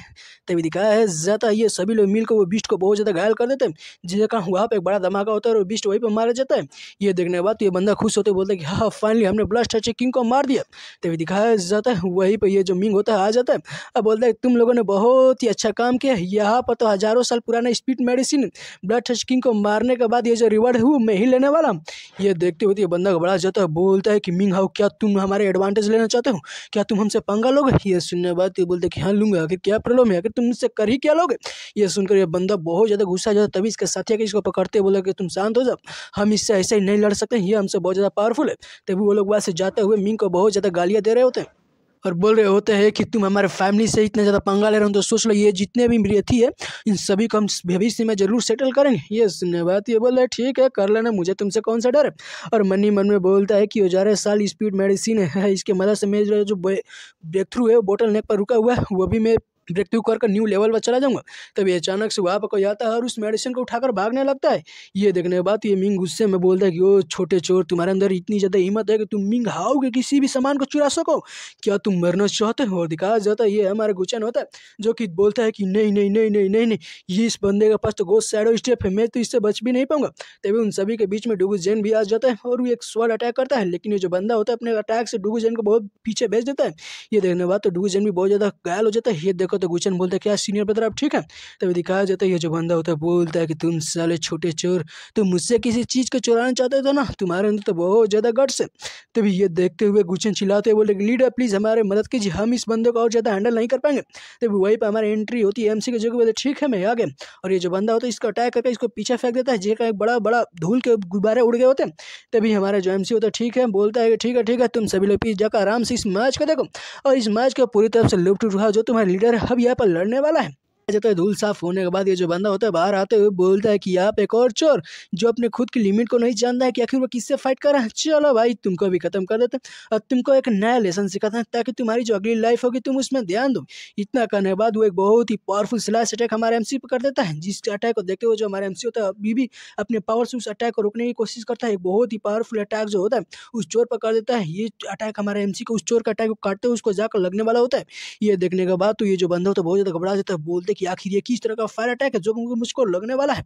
तभी दिखाया जाता है ये सभी लोग मिलकर वो बीस्ट को बहुत ज़्यादा घायल कर देते हैं, जिसके कारण वहाँ पे एक बड़ा धमाका होता है और बीस्ट वहीं पर मारा जाता है। ये देखने के बाद तो ये बंदा खुश होते बोलता है कि हाँ फाइनली हमने ब्लड थर्स्टी किंग को मार दिया। तभी दिखाया जाता है वहीं पर ये जो मिंग होता है आ जाता है। अब बोलता है तुम लोगों ने बहुत ही अच्छा काम किया, यहाँ पर तो हज़ारों साल पुराना speed medicine blood thirsty king को मारने के बाद ये जो रिवॉर्ड है वो मैं ही लेने वाला हूँ। ये देखते हुए ये बंदा घबरा जाता है, बोलता है कि मिंग हाउ, क्या तुम हमारे एडवांटेज लेना चाहते हो? क्या तुम हमसे पंगा लोगे? ये सुनने के बाद ये बोलते कि हाँ लूंगा, आखिर क्या प्रॉब्लम है, आखिर तुम मुझसे कर ही क्या लोगे? ये सुनकर ये बंदा बहुत ज़्यादा गुस्सा जाता है। तभी इसके साथी आके इसको पकड़ते बोला कि तुम शांत हो जाओ, हम इससे ऐसे ही नहीं लड़ सकते, ये हमसे बहुत ज़्यादा पावरफुल है। तभी वो लोग वहाँ से जाते हुए मिंग को बहुत ज़्यादा गालियाँ दे रहे होते हैं और बोल रहे होते हैं कि तुम हमारे फैमिली से इतना ज़्यादा पंगा ले रहे हो तो सोच लो ये जितने भी मृत्यु है इन सभी को हम भविष्य में जरूर सेटल करेंगे। ये सुनने बात ये बोल रहे ठीक है कर लेना, मुझे तुमसे कौन सा डर है। और मन ही मन में बोलता है कि 1000 साल स्पीड मेडिसिन है, इसके मदद से मेरा जो ब्रेक थ्रू है वो बोटल नेक पर रुका हुआ है वो भी मैं ब्रेक थ्रू कर न्यू लेवल पर चला जाऊंगा। तभी अचानक से वहाँ पर कोई आता है और उस मेडिसिन को उठाकर भागने लगता है। ये देखने के बाद ये मिंग गुस्से में बोलता है कि ओ छोटे चोर, तुम्हारे अंदर इतनी ज़्यादा हिम्मत है कि तुम मिंग हाउ के किसी भी सामान को चुरा सको, क्या तुम मरना चाहते हो? और दिखाया जाता है ये हमारा गुचन होता है जो कि बोलता है कि नहीं नहीं नहीं नहीं नहीं नहीं, ये इस बंदे के पास तो गोस्ट शैडो स्टेप है, मैं तो इससे बच भी नहीं पाऊंगा। तभी उन सभी के बीच में डुगुजेन भी आ जाता है और वो एक स्वॉर्ड अटैक करता है, लेकिन ये जो बंदा होता है अपने अटैक से डुगुजेन को बहुत पीछे भेज देता है। ये देखने के बाद तो डुगुजेन भी बहुत ज़्यादा घायल हो जाता है। ये देखो तो गुचन बोलता है क्या सीनियर ब्रदर आप ठीक है? तभी दिखाया जाता है ये जो बंदा होता है बोलता है कि तुम साले छोटे चोर, तुम मुझसे किसी चीज़ को चुराना चाहते थे ना, तुम्हारे अंदर तो बहुत ज़्यादा गट्स है। तभी ये देखते हुए गुचन चिल्लाते हुए बोले लीडर प्लीज़ हमारे मदद कीजिए, हम इस बंदे को और ज़्यादा हैंडल नहीं कर पाएंगे। तभी वहीं पर हमारी एंट्री होती है एमसी की जगह, बोले ठीक है मैं आ गया। और ये जो बंदा होता है इसको अटैक करके इसको पीछे फेंक देता है, जिसका एक बड़ा बड़ा धूल के गुब्बारे उड़ गए होते हैं। तभी हमारा जो एमसी होता है ठीक है बोलता है कि ठीक है तुम सभी लोग प्लीज जाकर आराम से इस मैच को देखो और इस मैच को पूरी तरफ से लुप्त उठाओ, जो तुम्हारा लीडर है अब यहाँ पर लड़ने वाला है। जाता है धूल साफ होने के बाद ये जो बंदा होता है बाहर आते हुए बोलता है कि आप एक और चोर जो अपने खुद की लिमिट को नहीं जानता है कि आखिर वो किससे फाइट कर रहा है, चलो भाई तुमको भी खत्म कर देते हैं और तुमको एक नया लेसन सिखाते हैं ताकि तुम्हारी जो अगली लाइफ होगी तुम उसमें ध्यान दो। इतना करने के बाद वो एक बहुत ही पावरफुल स्लैश अटैक हमारे एमसी पर कर देता है, जिस अटैक को देखते हुए जो हमारा एमसी होता है अभी भी अपने पावर से उस अटैक को रोकने की कोशिश करता है। एक बहुत ही पावरफुल अटैक जो होता है उस चोर पर कर देता है। ये अटैक हमारे एमसी को उस चोर का अटैक को काटते हुए उसको जाकर लगने वाला होता है। ये देखने के बाद तो ये जो बंदा होता है बहुत ज़्यादा घबरा जाता है, बोलते कि आखिर ये किस तरह का फायर अटैक है जो मुझको लगने वाला है।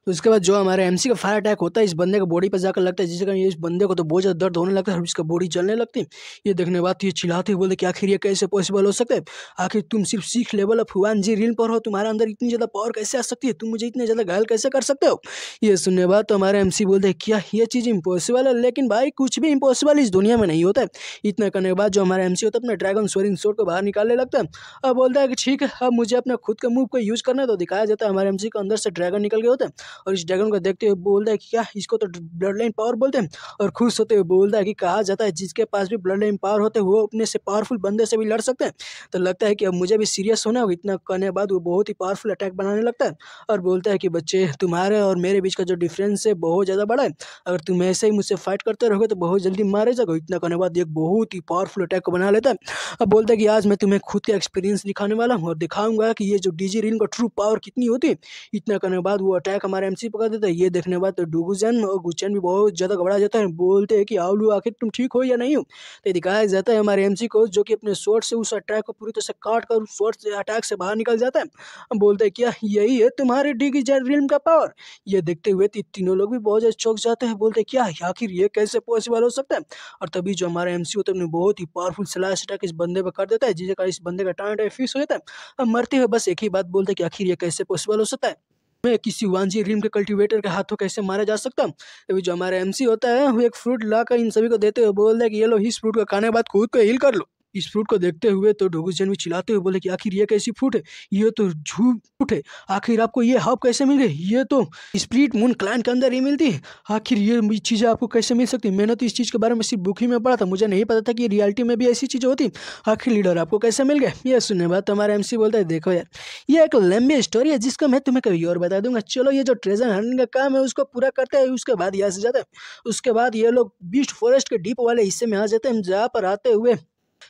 उसके बाद जो हमारे एमसी का फायर अटैक होता है इस बंदे का बॉडी पर जाकर लगता है, जिससे कारण इस बंदे को तो बहुत ज़्यादा दर्द होने लगता है और इसका बॉडी जलने लगती है। ये देखने के बाद ये चिल्लाते बोलते कि आखिर ये कैसे पॉसिबल हो सकता है, आखिर तुम सिर्फ 6 लेवल ऑफ 1G रील पर हो, तुम्हारे अंदर इतनी ज़्यादा पावर कैसे आ सकती है, तुम मुझे इतने ज़्यादा घायल कैसे कर सकते हो। ये सुनने के बाद तो हमारे एमसी बोलते हैं क्या ये चीज़ इम्पॉसिबल है, लेकिन भाई कुछ भी इम्पॉसिबल इस दुनिया में नहीं होता है। इतना करने के बाद जो हमारा एमसी होता है अपना ड्रैगन स्वरिंग स्वॉर्ड को बाहर निकालने लगता है और बोलता है कि ठीक है अब मुझे अपना खुद का मूव को यूज़ करना है। तो दिखाया जाता है हमारे एमसी को अंदर से ड्रैगन निकल गए होते हैं और इस ड्रैगन को देखते हुए बोलता है कि क्या इसको तो ब्लड लाइन पावर बोलते हैं, और खुश होते हुए बोलता है कि कहा जाता है जिसके पास भी ब्लड लाइन पावर होते हैं वो अपने से पावरफुल बंदे से भी लड़ सकते हैं। तो लगता है कि अब मुझे भी सीरियस होना होगा। इतना करने के बाद वो बहुत ही पावरफुल अटैक बनाने लगता है और बोलता है कि बच्चे तुम्हारे और मेरे बीच का जो डिफरेंस है बहुत ज़्यादा बड़ा है, अगर तुम ऐसे ही मुझसे फाइट करते रहोगे तो बहुत जल्दी मारे जाओगे। इतना करने के बाद एक बहुत ही पावरफुल अटैक को बना लेता है। अब बोलता है कि आज मैं तुम्हें खुद का एक्सपीरियंस दिखाने वाला हूँ और दिखाऊंगा कि ये जो डीजी रिंग का ट्रू पावर कितनी होती है। इतना करने के बाद वो अटैक हमारे हमारा एमसी पकड़ देता है। ये देखने के बाद तो डुगुजन और गुचन भी बहुत ज़्यादा घबरा जाता है, बोलते हैं कि आवलू आखिर तुम ठीक हो या नहीं हो। तो दिखाया जाता है हमारे एमसी को, जो कि अपने स्वॉर्ड से उस अटैक को पूरी तरह से काट कर उस स्वॉर्ड से अटैक से बाहर निकल जाता है। हम बोलते हैं क्या यही है तुम्हारे डुगुजन रिल्म का पावर। ये देखते हुए तीनों लोग भी बहुत ज़्यादा चौंक जाते हैं, बोलते हैं क्या आखिर ये कैसे पॉसिबल हो सकता है। और तभी जो हमारा एमसी होता है अपने बहुत ही पावरफुल स्लैश अटैक इस बंदे पर कर देता है, जिससे इस बंदे का टाइम फिक्स हो जाता है। अब मरते हुए बस एक ही बात बोलते हैं कि आखिर ये कैसे पॉसिबल हो सकता है, मैं किसी वांजी रिम के कल्टीवेटर के हाथों कैसे मारा जा सकता हूँ। अभी जो हमारा एमसी होता है वो एक फ्रूट लाकर इन सभी को देते हुए बोल रहा है कि ये लो, इस फ्रूट को खाने के बाद खुद को हील कर लो। इस फ्रूट को देखते हुए तो डोगुजन भी चिल्लाते हुए बोले कि आखिर ये कैसी फ्रूट है, ये तो झूठ है, आखिर आपको ये हब कैसे मिल गई, ये तो स्प्लिट मून क्लान के अंदर ही मिलती है, आखिर ये चीज़ें आपको कैसे मिल सकती है। मैंने तो इस चीज़ के बारे में सिर्फ बुक ही में पढ़ा था, मुझे नहीं पता था कि रियलिटी में भी ऐसी चीज़ें होती। आखिर लीडर आपको कैसे मिल गए। ये सुनने बाद हमारा एमसी बोलता है देखो यार, ये एक लंबी स्टोरी है जिसको मैं तुम्हें कभी और बता दूंगा, चलो ये जो ट्रेजर हंटिंग का काम है उसको पूरा करते हैं, उसके बाद यहाँ से जाते हैं। उसके बाद ये लोग बीस्ट फॉरेस्ट के डीप वाले हिस्से में आ जाते हैं, जहाँ पर आते हुए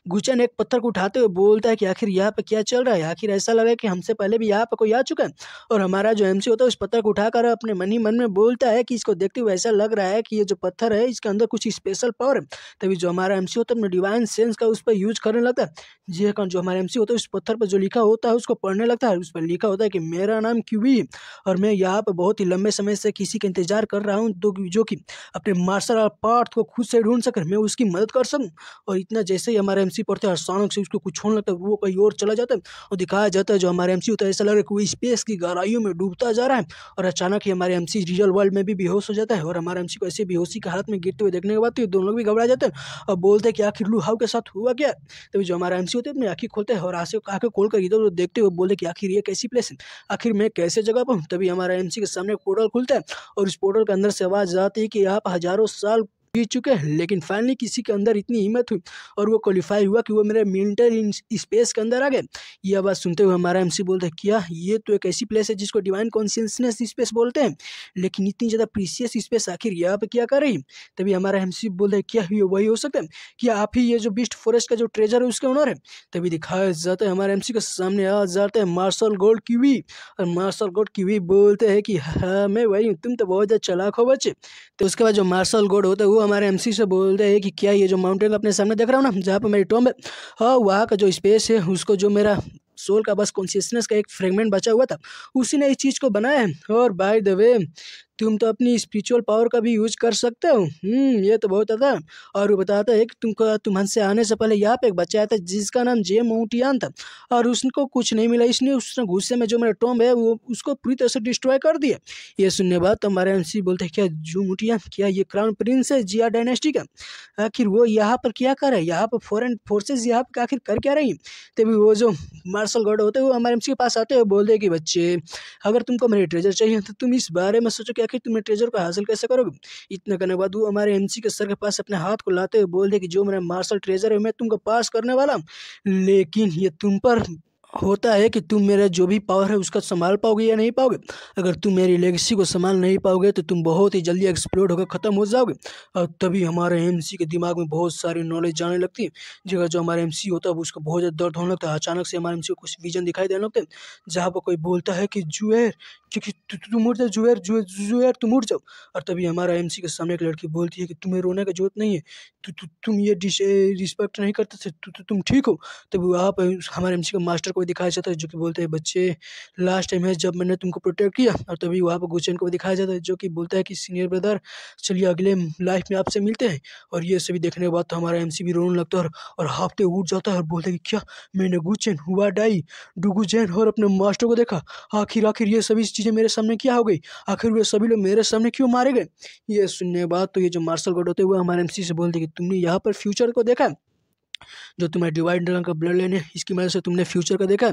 गुचन एक पत्थर को उठाते हुए बोलता है कि आखिर यहाँ पे क्या चल रहा है, आखिर ऐसा लगा कि हमसे पहले भी यहाँ पे कोई आ चुका है। और हमारा जो एमसी होता है उस पत्थर को उठाकर अपने मन ही मन में बोलता है कि इसको देखते हुए ऐसा लग रहा है कि ये जो पत्थर है इसके अंदर कुछ स्पेशल पावर है। तभी जो हमारा एमसी होता है अपने डिवाइन सेंस का उस पर यूज करने लगता है। जी हाँ, जो हमारा एमसी होता है उस पत्थर पर जो लिखा होता है उसको पढ़ने लगता है। उस पर लिखा होता है कि मेरा नाम क्यूबी है और मैं यहाँ पर बहुत ही लंबे समय से किसी का इंतजार कर रहा हूँ जो कि अपने मार्शल आर्ट पार्ट को खुद से ढूंढ सकर मैं उसकी मदद कर सकूँ। और इतना जैसे ही हमारा एमसी पढ़ते हैं अचानक से उसको कुछ होने लगता है, वो कहीं और चला जाता है और दिखाया जाता है जो हमारा एमसी होता है ऐसा लग रहा है कि वो स्पेस की गहराइयों में डूबता जा रहा है। और अचानक ही हमारे एमसी रियल वर्ल्ड में भी बेहोश हो जाता है। और हमारा एमसी को ऐसे बेहोशी की हालत में गिरते हुए देखने के बाद तो ये दोनों लोग भी घबरा जाते हैं और बोलते हैं कि आखिर लू हाउ के साथ हुआ क्या। तभी जो हमारा एमसी होता है अपनी आंखें खोलते हैं और आंखें खोलकर इधर उधर देखते हुए बोलते कि आखिर ये कैसी प्लेस है, आखिर मैं कैसे जगह पर हूँ। तभी हमारा एमसी के सामने एक पोर्टल खुलता है और इस पोर्टल के अंदर से आवाज आती है कि आप हजारों साल बीत चुके हैं, लेकिन फाइनली किसी के अंदर इतनी हिम्मत हुई और वो क्वालिफाई हुआ कि वो मेरे मिलिट्री इन स्पेस के अंदर आ गए। यह बात सुनते हुए हमारा एमसी बोलता है क्या ये तो एक ऐसी प्लेस है जिसको डिवाइन कॉन्शियसनेस स्पेस बोलते हैं, लेकिन इतनी ज़्यादा प्रीसियस स्पेस आखिर यहाँ पे क्या कर रही है। तभी हमारा एमसी बोलता है क्या ये वही हो सकता है, क्या आप ही ये जो बीस्ट फॉरेस्ट का जो ट्रेजर है उसके ओनर है। तभी दिखाया जाता है हमारे एमसी के सामने आ जाता है मार्शल गोल्ड कीवी और मार्शल गोल्ड कीवी बोलते हैं कि हाँ मैं वही हूँ, तुम तो बहुत ज़्यादा चालाक हो बच्चे। तो उसके बाद जो मार्शल गोल्ड होता है वो हमारे एमसी से बोलते हैं कि क्या ये जो माउंटेन अपने सामने देख रहा हूँ ना, जहाँ पर मेरी टॉम्ब है, हाँ वहाँ का जो स्पेस है उसको जो मेरा सोल का बस कॉन्शियसनेस का एक फ्रेगमेंट बचा हुआ था उसी ने इस चीज़ को बनाया है। और बाय द वे तुम तो अपनी स्पिरिचुअल पावर का भी यूज कर सकते हो। ये तो बहुत था। और वो बताता है कि तुम हमसे आने से पहले यहाँ पे एक बच्चा आया था जिसका नाम जे माउंटियान था और उसको कुछ नहीं मिला, इसलिए उसने गुस्से में जो मेरा टॉम्ब है वो उसको पूरी तरह से डिस्ट्रॉय कर दिया। ये सुनने बाद तो हमारे एमसी बोलते हैं क्या जो माउंटियान क्या ये क्राउन प्रिंस है जिया डायनेस्टी का, आखिर वो यहाँ पर क्या कर रहा है, यहाँ पर फॉरेन फोर्सेज यहाँ पर आखिर कर क्या रही है। तभी वो जो मार्शल गॉड होते हैं वो हमारे एमसी के पास आते हैं, बोलते हैं कि बच्चे अगर तुमको मेरे ट्रेजर चाहिए तो तुम इस बारे में सोचो कि आखिर तुम मेरे ट्रेजर को हासिल कैसे करोगे। इतना करने के बाद वो हमारे एमसी के सर के पास अपने हाथ को लाते हुए बोलते कि जो मेरा मार्शल ट्रेजर है मैं तुमको पास करने वाला हूँ, लेकिन ये तुम पर होता है कि तुम मेरा जो भी पावर है उसका संभाल पाओगे या नहीं पाओगे। अगर तुम मेरी लेगेसी को संभाल नहीं पाओगे तो तुम बहुत ही जल्दी एक्सप्लोड होकर ख़त्म हो जाओगे। और तभी हमारे एमसी के दिमाग में बहुत सारी नॉलेज जाने लगती है। जगह जो हमारा एमसी होता है उसको बहुत ज़्यादा दर्द होने लगता है। अचानक से हमारे एमसी को कुछ विजन दिखाई देने लगते हैं जहाँ पर कोई बोलता है कि जुएर क्योंकि तुम उठ जाओ, जुएर जुएर तुम उठ जाओ। और तभी हमारा एमसी के सामने एक लड़की बोलती है कि तुम्हें रोने की जरूरत नहीं है, तुम ये रिस्पेक्ट नहीं करते थे, तुम ठीक हो। तभी वहाँ पर हमारे एमसी का मास्टर को दिखाया जाता है जो कि बोलते हैं बच्चे लास्ट टाइम है जब मैंने तुमको प्रोटेक्ट किया। और तभी वहाँ पर गुचन को दिखाया जाता है जो कि बोलता है कि सीनियर ब्रदर चलिए अगले लाइफ में आपसे मिलते हैं। और ये सभी देखने के बाद तो हमारा एमसी भी रोने लगता है और हाफते उठ जाता है और बोलता है कि क्या मैंने गुचन हुआ डाई डुगुजैन और अपने मास्टर को देखा, आखिर ये सभी चीज़ें मेरे सामने क्या हो गई, आखिर वे सभी लोग मेरे सामने क्यों मारे गए। ये सुनने के बाद तो ये जो मार्शल गॉड होते हुए हमारे एमसी से बोलते कि तुमने यहाँ पर फ्यूचर को देखा, जो तुम्हें डिवाइड ड्रैगन का ब्लड लेने इसकी वजह से तुमने फ्यूचर का देखा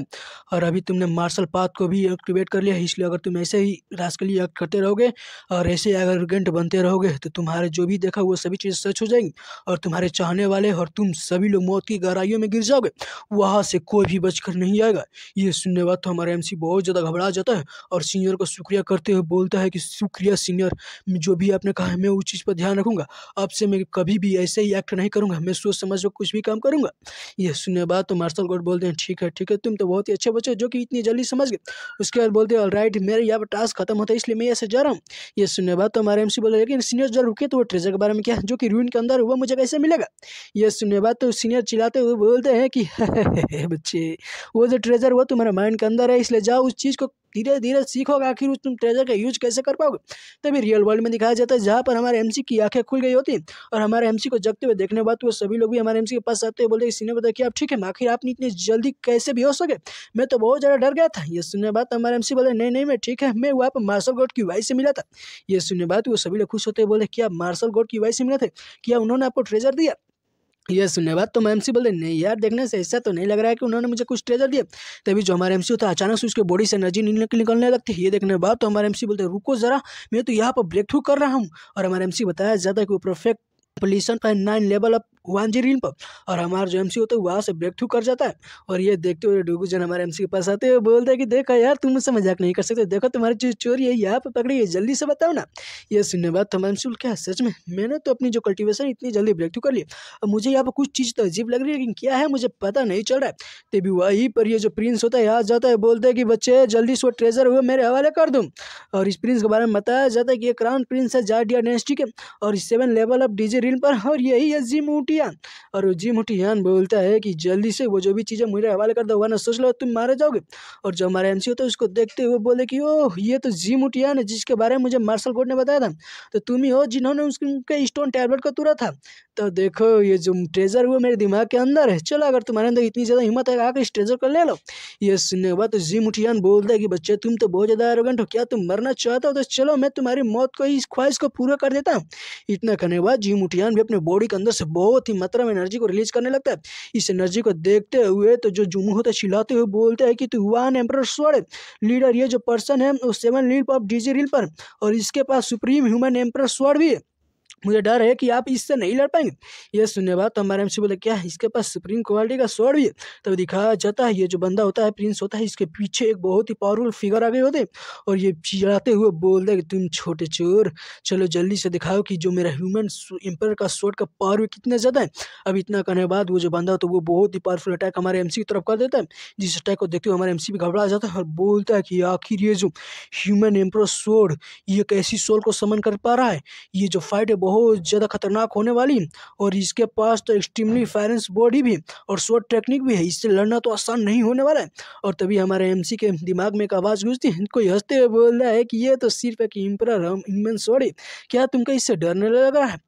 और अभी तुमने मार्शल पाथ को भी एक्टिवेट कर लिया। इसलिए अगर तुम ऐसे ही रास्कली एक्ट करते रहोगे और ऐसे एरोगेंट बनते रहोगे तो तुम्हारे जो भी देखा वो सभी चीज़ सच हो जाएंगी और तुम्हारे चाहने वाले और तुम सभी लोग मौत की गहराइयों में गिर जाओगे, वहाँ से कोई भी बचकर नहीं आएगा। ये सुनने बाद तो हमारा एमसी बहुत ज़्यादा घबरा जाता है और सीनियर को शुक्रिया करते हुए बोलता है कि शुक्रिया सीनियर, जो भी आपने कहा है मैं उस चीज़ पर ध्यान रखूँगा, अब से मैं कभी भी ऐसे ही एक्ट नहीं करूँगा, मैं सोच समझ कर कुछ भी काम करूँगा। ये सुनने बाद तो मार्शल कोर्ट बोलते हैं ठीक है, तुम तो बहुत ही अच्छे बच्चे हो जो कि इतनी जल्दी समझ गए। उसके बाद बोलते हैं ऑलराइट, मेरे यहाँ पर टास्क खत्म होता है इसलिए मैं ऐसे जा रहा हूँ। ये सुनने बाद तो हमारे एमसी बोले लेकिन सीनियर जरा रुके, तो वो ट्रेजर के बारे में क्या जो कि रूइन के अंदर हुआ मुझे कैसे मिलेगा। ये सुनने बाद तो सीनियर चिल्लाते हुए बोलते हैं कि बच्चे, वो जो ट्रेजर वो तुम्हारे माइंड के अंदर है, इसलिए जाओ उस चीज़ को धीरे धीरे सीखोगे आखिर उस तुम ट्रेजर का यूज कैसे कर पाओगे। तभी रियल वर्ल्ड में दिखाया जाता है जहाँ पर हमारे एमसी की आंखें खुल गई होती हैं और हमारे एमसी को जगते हुए देखने के बाद वो सभी लोग भी हमारे एमसी के पास आते हैं, बोलते हैं सीनियर बताया कि आप ठीक है, आखिर आपने इतनी जल्दी कैसे भी हो सके, मैं तो बहुत ज़्यादा डर गया था। ये सुनने बाद हमारे एमसी बोले नहीं मैं ठीक है, मैं वहाँ पर मार्शल गॉड की वाइफ से मिला था। ये सुनने बाद वो सभी लोग खुश होते हैं, बोले क्या मार्शल गॉड की वाइफ से मिले थे, क्या उन्होंने आपको ट्रेजर दिया। ये सुनने बाद तो एमसी बोलते नहीं यार, देखने से ऐसा तो नहीं लग रहा है कि उन्होंने मुझे कुछ ट्रेजर दिया। तभी जो हमारे एमसी होता है अचानक से उसके बॉडी से एनर्जी निकलने लगती है। ये देखने के बाद तो हमारे एमसी बोलते रुको जरा, मैं तो यहाँ पर ब्रेक थ्रू कर रहा हूँ। और हमारे एमसी बताया जाता है कि वो परफेक्ट पोजीशन पर 9 लेवल अप 1G रील पर, और हमारा जो एमसी होता है वहाँ से ब्रेक थ्रू कर जाता है। और ये देखते हुए डूगूजन हमारे एमसी के पास आते हुए बोलते हैं कि देखो यार, तुम मुझसे मजाक नहीं कर सकते, देखो तुम्हारी चीज चोरी है, यहाँ पे पकड़ी है, जल्दी से बताओ ना। ये सुनने बाद तो हमारे एमसी क्या सच में मैंने तो अपनी जो कल्टीवेशन इतनी जल्दी ब्रेक थ्रू कर ली, अब मुझे यहाँ पर कुछ चीज़ तो अजीब लग रही है, लेकिन क्या है मुझे पता नहीं चल रहा है। तभी वहीं पर ये जो प्रिंस होता है यहाँ जाता है, बोलते हैं कि बच्चे जल्दी से वो ट्रेजर हुए मेरे हवाले कर दूँ। और इस प्रिंस के बारे में बताया जाता है कि ये क्राउन प्रिंस है जार्डिया डायनेस्टी के, और 7 लेवल अप डीजे रील पर, और यही है जिम ऊटियान। और जिम ऊटियान बोलता है कि जल्दी से वो जो भी चीज़ें मेरे हवाले कर दो, वरना सोच लो तुम मारे जाओगे। और जो हमारा एमसी होता है उसको देखते हुए बोले कि ओह, ये तो जिम ऊटियान है जिसके बारे में मुझे मार्शल कोर्ट ने बताया था, तो तुम ही हो जिन्होंने उसके स्टोन टैबलेट को तोड़ा था। तो देखो ये जो ट्रेजर हुआ मेरे दिमाग के अंदर है, चलो अगर तुम्हारे अंदर इतनी ज़्यादा हिम्मत है आकर इस ट्रेजर को ले लो। ये सुनने के बाद तो जिम ऊटियान बोलता है कि बच्चे तुम तो बहुत ज़्यादा एरोगेंट हो, क्या तुम मरना चाहते हो, तो चलो मैं तुम्हारी मौत को, इस ख्वाहिश को पूरा कर देता हूँ। इतना करने के बाद जिम ऊटियान भी अपने बॉडी के अंदर से बहुत ही मात्रा में एनर्जी को रिलीज करने लगता है। इस एनर्जी को देखते हुए तो जो जुमू होता है चिल्लाते हुए बोलते हैं कि तू वन एम्परर स्वॉर्ड लीडर, ये जो पर्सन है वो 7 लीड ऑफ डीजी रील पर, और इसके पास सुप्रीम ह्यूमन एम्परर स्वॉर्ड भी है, मुझे डर है कि आप इससे नहीं लड़ पाएंगे। ये सुनने बाद तो हमारे एमसी बोले क्या इसके पास सुप्रीम क्वालिटी का स्वॉर्ड भी है। तब दिखाया जाता है ये जो बंदा होता है प्रिंस होता है, इसके पीछे एक बहुत ही पावरफुल फिगर आ गए होते हैं, और ये चिल्लाते हुए बोलते हैं कि तुम छोटे चोर, चलो जल्दी से दिखाओ कि जो मेरा ह्यूमन एम्पर का स्वॉर्ड का पावर कितना ज़्यादा है। अब इतना करने के बाद वो जो बंदा होता है वो बहुत ही पावरफुल अटैक हमारे एमसी की तरफ कर देता है, जिस अटैक को देखते हुए हमारे एमसी भी घबरा जाता है और बोलता है कि आखिर ये जो ह्यूमन एम्पर स्वॉर्ड ये कैसी सोल को समन कर पा रहा है, ये जो फाइट है बहुत ज़्यादा खतरनाक होने वाली, और इसके पास तो एक्सट्रीमली फायरेंस बॉडी भी और शॉर्ट टेक्निक भी है, इससे लड़ना तो आसान नहीं होने वाला है। और तभी हमारे एमसी के दिमाग में एक आवाज़ गूंजती है, कोई हंसते हुए बोल रहा है कि ये तो सिर्फ एक इम्परर ह्यूमन स्वॉर्ड है, क्या तुमको इससे डरने लग रहा है।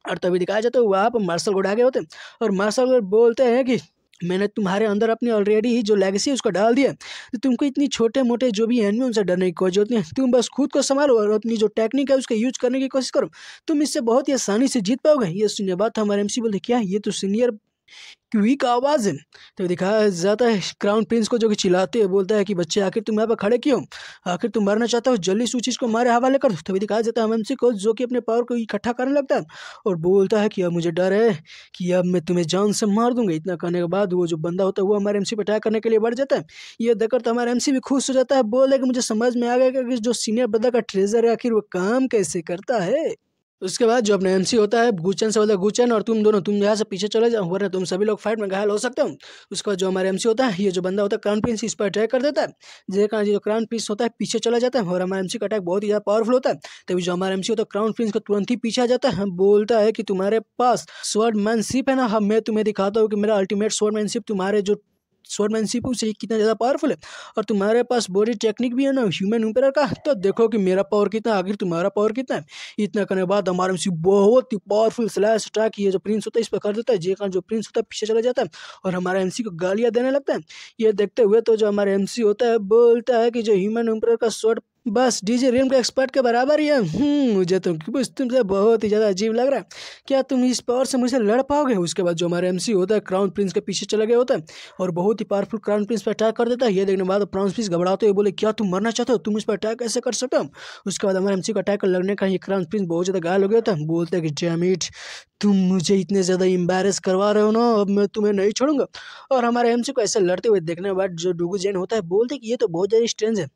और तभी दिखाया जाता है वहाँ पर मार्शल कोर्ट आगे होते हैं, और मार्शल कोर्ट बोलते हैं कि मैंने तुम्हारे अंदर अपनी ऑलरेडी जो लेगेसी है उसको डाल दिया, तो तुमको इतनी छोटे मोटे जो भी एनिमी उनसे डरने की कोई जरूरत नहीं है, तुम बस खुद को संभालो और अपनी जो टेक्निक है उसका यूज करने की कोशिश करो, तुम इससे बहुत ही आसानी से जीत पाओगे। ये सुनने बाद हमारे एमसी बोलते क्या ये तो सीनियर क्विक आवाज़ है। तो दिखाया जाता है क्राउन प्रिंस को जो कि चिल्लाते हुए बोलता है कि बच्चे आखिर तुम यहाँ पर खड़े क्यों, आखिर तुम मरना चाहते हो, जल्दी से उस चीज़ को हमारे हवाले कर दो। तभी दिखाया जाता है एमसी को जो कि अपने पावर को इकट्ठा करने लगता है और बोलता है कि अब मुझे डर है कि अब मैं तुम्हें जान से मार दूंगा। इतना करने के बाद वो जो बंदा होता है वो हमारे एमसी पर अटैक करने के लिए बढ़ जाता है। ये देखकर तो हमारा एमसी भी खुश हो जाता है, बोले कि मुझे समझ में आ गया कि जो सीनियर ब्रदर का ट्रेजर है आखिर वो काम कैसे करता है। उसके बाद जो अपना एमसी होता है गुचन से बोलता है गुचन और तुम दोनों तुम यहाँ से पीछे चले जाओ, वरना तुम सभी लोग फाइट में घायल हो सकते हो। उसके बाद जो हमारे एमसी होता है ये जो बंदा होता है क्राउन प्रिंस इस पर अटैक कर देता है, जो क्राउन प्रिंस होता है पीछे चला जाता है और हमारे एमसी का अटैक बहुत ही ज़्यादा पावरफुल होता है। तभी जो हमारा एमसी होता है क्राउन प्रिंस को तुरंत ही पीछे आ जाता है, बोलता है कि तुम्हारे पास स्वॉर्डमैनशिप है ना, हम मैं तुम्हें दिखाता हूँ कि मेरा अल्टीमेट स्वॉर्डमैनशिप तुम्हारे जो स्वॉर्डमैनशिप से कितना ज़्यादा पावरफुल है, और तुम्हारे पास बॉडी टेक्निक भी है ना ह्यूमन एम्परर का, तो देखो कि मेरा पावर कितना है, आखिर तुम्हारा पावर कितना है। इतना करने के बाद हमारा एमसी बहुत ही पावरफुल स्लैश अटैक ये जो प्रिंस होता है इस पर कर देता है, जेकर जो प्रिंस होता है पीछे चला जाता है और हमारा एमसी को गालियाँ देने लगता है। ये देखते हुए तो जो हमारा एमसी होता है बोलता है कि जो ह्यूमन एम्परर का स्वॉर्ड बस डीजे रेम के एक्सपर्ट के बराबर ही है। मुझे तो कुछ तुमसे बहुत ही ज़्यादा अजीब लग रहा है, क्या तुम इस पावर से मुझसे लड़ पाओगे। उसके बाद जो हमारा एमसी होता है क्राउन प्रिंस के पीछे चला गया होता है और बहुत ही पावरफुल क्राउन प्रिंस पर अटैक कर देता है। ये देखने के बाद क्राउन प्रिंस घबराते हुए बोले क्या तुम मरना चाहते हो, तुम इस पर अटैक कैसे कर सकते हो। उसके बाद हमारे एमसी को अटैक लगने का ये क्राउन प्रिंस बहुत ज़्यादा घायल हो गया होता है, बोलते हैं कि डैम इट, तुम मुझे इतने ज़्यादा एम्बैरेस करवा रहे हो ना, अब मैं तुम्हें नहीं छोड़ूंगा। और हमारे एमसी को ऐसे लड़ते हुए देखने के बाद जो डुगू जैन होता है बोलते कि ये तो बहुत ज़्यादा स्ट्रेंज है,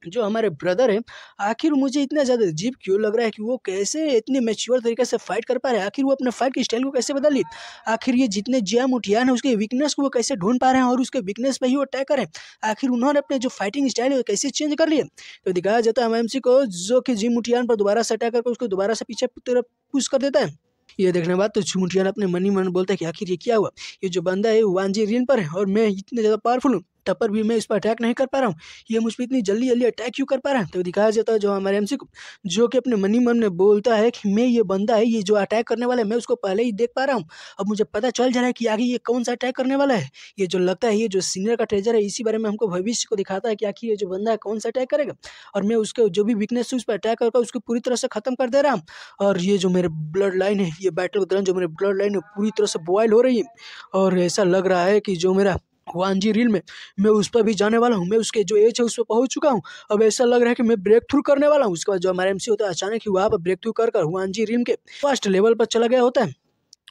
जो हमारे ब्रदर है, आखिर मुझे इतना ज़्यादा अजीब क्यों लग रहा है कि वो कैसे इतने मैच्योर तरीके से फाइट कर पा रहे हैं। आखिर वो अपने फाइट के स्टाइल को कैसे बदल लिए। आखिर ये जितने जिया मुठियान है उसके वीकनेस को वो कैसे ढूंढ पा रहे हैं और उसके वीकनेस पे ही वो अटैक करें। आखिर उन्होंने अपने जो फाइटिंग स्टाइल है वो कैसे चेंज कर लिए। तो दिखाया जाता है एमएमसी को, जो कि जी मुठियान पर दोबारा से अटैक करके उसको दोबारा से पीछे की तरफ पुश कर देता है। ये देखने के बाद तो झुमुटियान अपने मन ही मन बोलता है कि आखिर ये क्या हुआ। ये जो बंदा है वांजी रिन पर है और मैं इतने ज़्यादा पावरफुल हूँ, तब पर भी मैं इस पर अटैक नहीं कर पा रहा हूँ। ये मुझ पर इतनी जल्दी जल्दी अटैक क्यों कर पा रहा है। तो दिखाया जाता है जो हमारे एमसी को, जो कि अपने मन ही मन में बोलता है कि मैं ये बंदा है, ये जो अटैक करने वाला है मैं उसको पहले ही देख पा रहा हूँ। अब मुझे पता चल जा रहा है कि आगे ये कौन सा अटैक करने वाला है। ये जो लगता है ये जो सीनियर का ट्रेजर है, इसी बारे में हमको भविष्य को दिखाता है कि आखिर ये जो बंदा है कौन सा अटैक करेगा। और मैं उसके जो भी वीकनेस है उस पर अटैक करके उसको पूरी तरह से खत्म कर दे रहा हूँ। और ये जो मेरे ब्लड लाइन है, ये बैटल के दौरान जो मेरे ब्लड लाइन है पूरी तरह से बॉयल हो रही है। और ऐसा लग रहा है कि जो मेरा वांजी रील में मैं उस पर भी जाने वाला हूँ। मैं उसके जो एज है उस पर पहुँच चुका हूँ। अब ऐसा लग रहा है कि मैं ब्रेक थ्रू करने वाला हूँ। उसके बाद जो हमारा एमसी होता है अचानक ही वहाँ पर ब्रेक थ्रू कर वांजी रील के फर्स्ट लेवल पर चला गया होता है।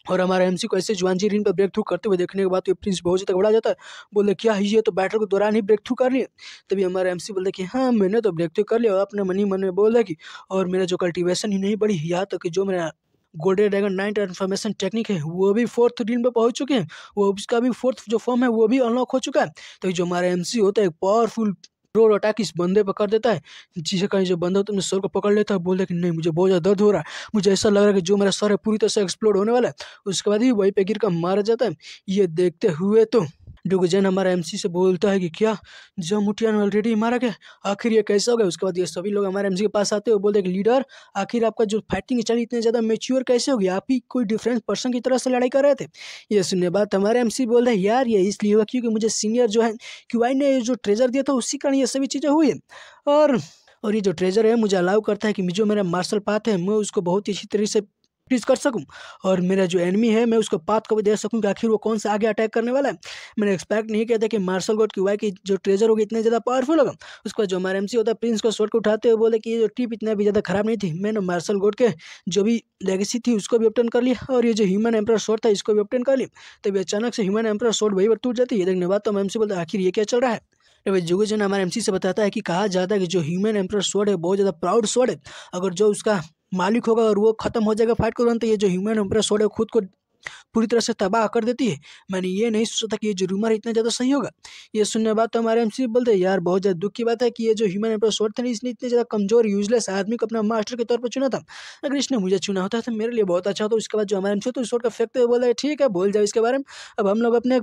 और हमारा एमसी को ऐसे वांजी रील पर ब्रेक थ्रू करते हुए देखने के बाद तो प्रिंस बहुत ज़्यादा घबरा जाता है। बोले क्या है ये तो बैटल के दौरान ही ब्रेक थ्रू कर लिए। तभी हमारा एमसी बोलते कि हाँ मैंने तो ब्रेक थ्रू कर लिया। और अपने मन ही मन में बोल रहा कि और मेरा जो कल्टीवेशन ही नहीं बढ़ी, यहाँ तक कि जो मेरा गोल्डन ड्रैगन 9 ट्रांसफॉर्मेशन टेक्निक है वो भी 4th दिन पे पहुंच चुके हैं। वो उसका भी 4th जो फॉर्म है वो भी अनलॉक हो चुका है। तो जो हमारा एमसी होता है पावरफुल रोड अटैक इस बंदे पर कर देता है, जिसे कहीं जो बंदा होता है सर को पकड़ लेता है। बोलता है कि नहीं मुझे बहुत ज़्यादा दर्द हो रहा है, मुझे ऐसा लग रहा है कि जो मेरा सर है पूरी तरह से एक्सप्लोड होने वाला है। उसके बाद ही वहीं पे गिर कर मारा जाता है। ये देखते हुए तो डुगजन हमारा एमसी से बोलता है कि क्या जमुटियान ऑलरेडी मारा गया, आखिर ये कैसा हो गया। उसके बाद ये सभी लोग हमारे एमसी के पास आते हैं। बोलते हैं कि लीडर आखिर आपका जो फाइटिंग स्टाइल इतने ज़्यादा मेच्योर कैसे हो गया, आप ही कोई डिफरेंट पर्सन की तरह से लड़ाई कर रहे थे। ये सुनने बात हमारे एमसी बोल रहे हैं यार ये इसलिए हुआ क्योंकि मुझे सीनियर जो है क्यूआई ने जो ट्रेजर दिया था उसी कारण ये सभी चीज़ें हुई है। और ये जो ट्रेजर है मुझे अलाउ करता है कि जो मेरा मार्शल पाथ है मैं उसको बहुत ही अच्छी तरीके से प्रैक्टिस कर सकूं। और मेरा जो एनिमी है मैं उसको पाथ को भी दे सकूं कि आखिर वो कौन सा आगे अटैक करने वाला है। मैंने एक्सपेक्ट नहीं किया था कि मार्शल गॉड क्यूआई की जो ट्रेजर होगी इतने ज़्यादा पावरफुल होगा। उसके बाद जो हमारा एमसी होता है प्रिंस को शॉट को उठाते हुए बोले कि ये जो टिप इतना भी ज़्यादा खराब नहीं थी। मैंने मार्शल गॉड के जो भी लेगेसी थी उसको भी ऑब्टेन कर लिया और ये जो ह्यूमन एम्परर शॉट था इसको भी ऑब्टेन कर लिया। तभी अचानक से ह्यूमन एम्परर शॉट वही पर टूट जाती है। देखने के बाद तो हम एमसी बोलते आखिर ये क्या चल रहा है। तो जुगोजन हमारे एमसी से बताता है कि कहा जाता है कि जो ह्यूमन एम्परर स्वॉर्ड है बहुत ज़्यादा प्राउड स्वॉर्ड है। अगर जो उसका मालिक होगा और वो खत्म हो जाएगा फाइट को तो ये जो ह्यूमन एम्परर स्वॉर्ड है खुद को पूरी तरह से तबाह कर देती है। मैंने ये नहीं सोचा था कि ये जो रूमर इतना ज़्यादा सही होगा। ये सुनने बाद तो हमारे एमसी बोलते हैं यार बहुत ज़्यादा दुख की बात है कि ये जो ह्यूमन एम्परर स्वॉर्ड था इसने इतने ज़्यादा कमजोर यूजलेस आदमी को अपना मास्टर के तौर पर चुना था। अगर इसने मुझे चुना होता तो मेरे लिए बहुत अच्छा होता। उसके बाद जो हमारे एमसी तो स्वॉर्ड का फेंकते हुए बोला ठीक है भूल जाओ इसके बारे में, अब हम लोग अपने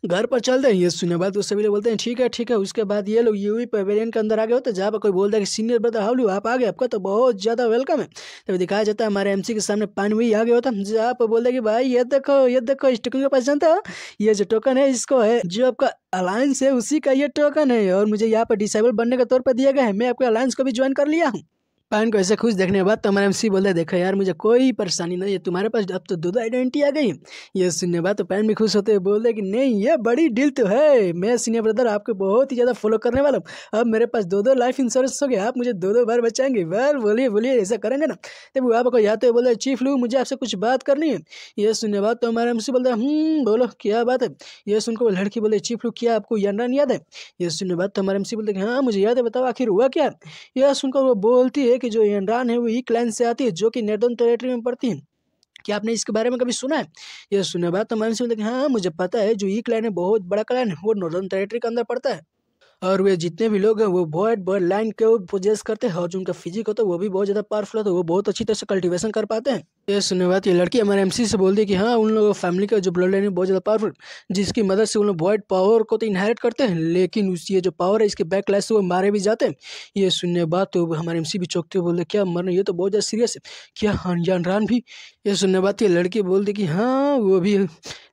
घर पर चलते हैं। ये सुनने बाद तो सभी लोग बोलते हैं ठीक है ठीक है। उसके बाद ये लोग यूवी पवेलियन के अंदर आ गए होते जहाँ पर कोई बोलता है कि सीनियर ब्रदर हाउ आप आ गए, आपका तो बहुत ज़्यादा वेलकम है। तब दिखाया जाता है हमारे एमसी के सामने पानी भी आ गया होता जहाँ पर बोलते कि भाई ये देखो इस टोकन के पास जानते हो, ये जो टोकन है इसको है जो आपका अलायंस है उसी का ये टोकन है और मुझे यहाँ पर डिसेबल बनने के तौर पर दिया गया है। मैं आपके अलायंस को भी ज्वाइन कर लिया हूँ। पैन को ऐसे खुश देखने के बाद तो हमारे एमसी बोलते देखो यार मुझे कोई परेशानी नहीं है, तुम्हारे पास अब तो दो आइडेंटिटी आ गई। ये सुनने के बाद तो पैन भी खुश होते हुए बोलते कि नहीं ये बड़ी डील तो है, मैं सीनियर ब्रदर आपको बहुत ही ज़्यादा फॉलो करने वाला हूँ। अब मेरे पास दो लाइफ इंश्योरेंस हो गया, आप मुझे दो बार बचाएंगे। वेल बोलिए बोलिए ऐसा करेंगे ना। तब वो आपको याद है बोले चीफ लू मुझे आपसे कुछ बात करनी है। ये सुनने के बाद तो हमारे एमसी बोलते बोलो क्या बात है। ये सुनकर वो लड़की बोले चीफ लू क्या आपको यनरान याद है। ये सुनने के बाद तो हमारे एमसी बोलते हाँ मुझे याद है, बताओ आखिर हुआ क्या। यह सुनकर वो बोलती है कि जो यनरान है वो ई क्लैन से आती है जो कि नॉर्दर्न टेरिटरी में पड़ती है। क्या आपने इसके बारे में कभी सुना है। ये सुनने बाद तो मैंने बोलते हाँ मुझे पता है जो ई क्लैन है बहुत बड़ा क्लैन है, वो नॉर्दर्न टेरिटरी के अंदर पड़ता है। और वे जितने भी लोग हैं वो बहुत बर्ड लाइन को पोजेस करते हैं और जो उनका फिजिक होता है वो भी बहुत ज़्यादा पावरफुल होता है, वो बहुत अच्छी तरह से कल्टीवेशन कर पाते हैं। ये सुनने बाद ये लड़की हमारे एमसी से बोलती है कि हाँ उन लोगों फैमिली का जो ब्लड लाइन है बहुत ज़्यादा पावरफुल, जिसकी मदद से उन लोग वॉइड पावर को तो इनहेरिट करते हैं लेकिन उस ये जो पावर है इसके बैकलैश से वो मारे भी जाते हैं। ये सुनने बाद तो हमारे एमसी भी चौंकते हुए बोलते क्या मरना, ये तो बहुत ज़्यादा सीरियस है क्या जानरान भी। ये सुनने बाद ये लड़की बोलती कि हाँ वो भी,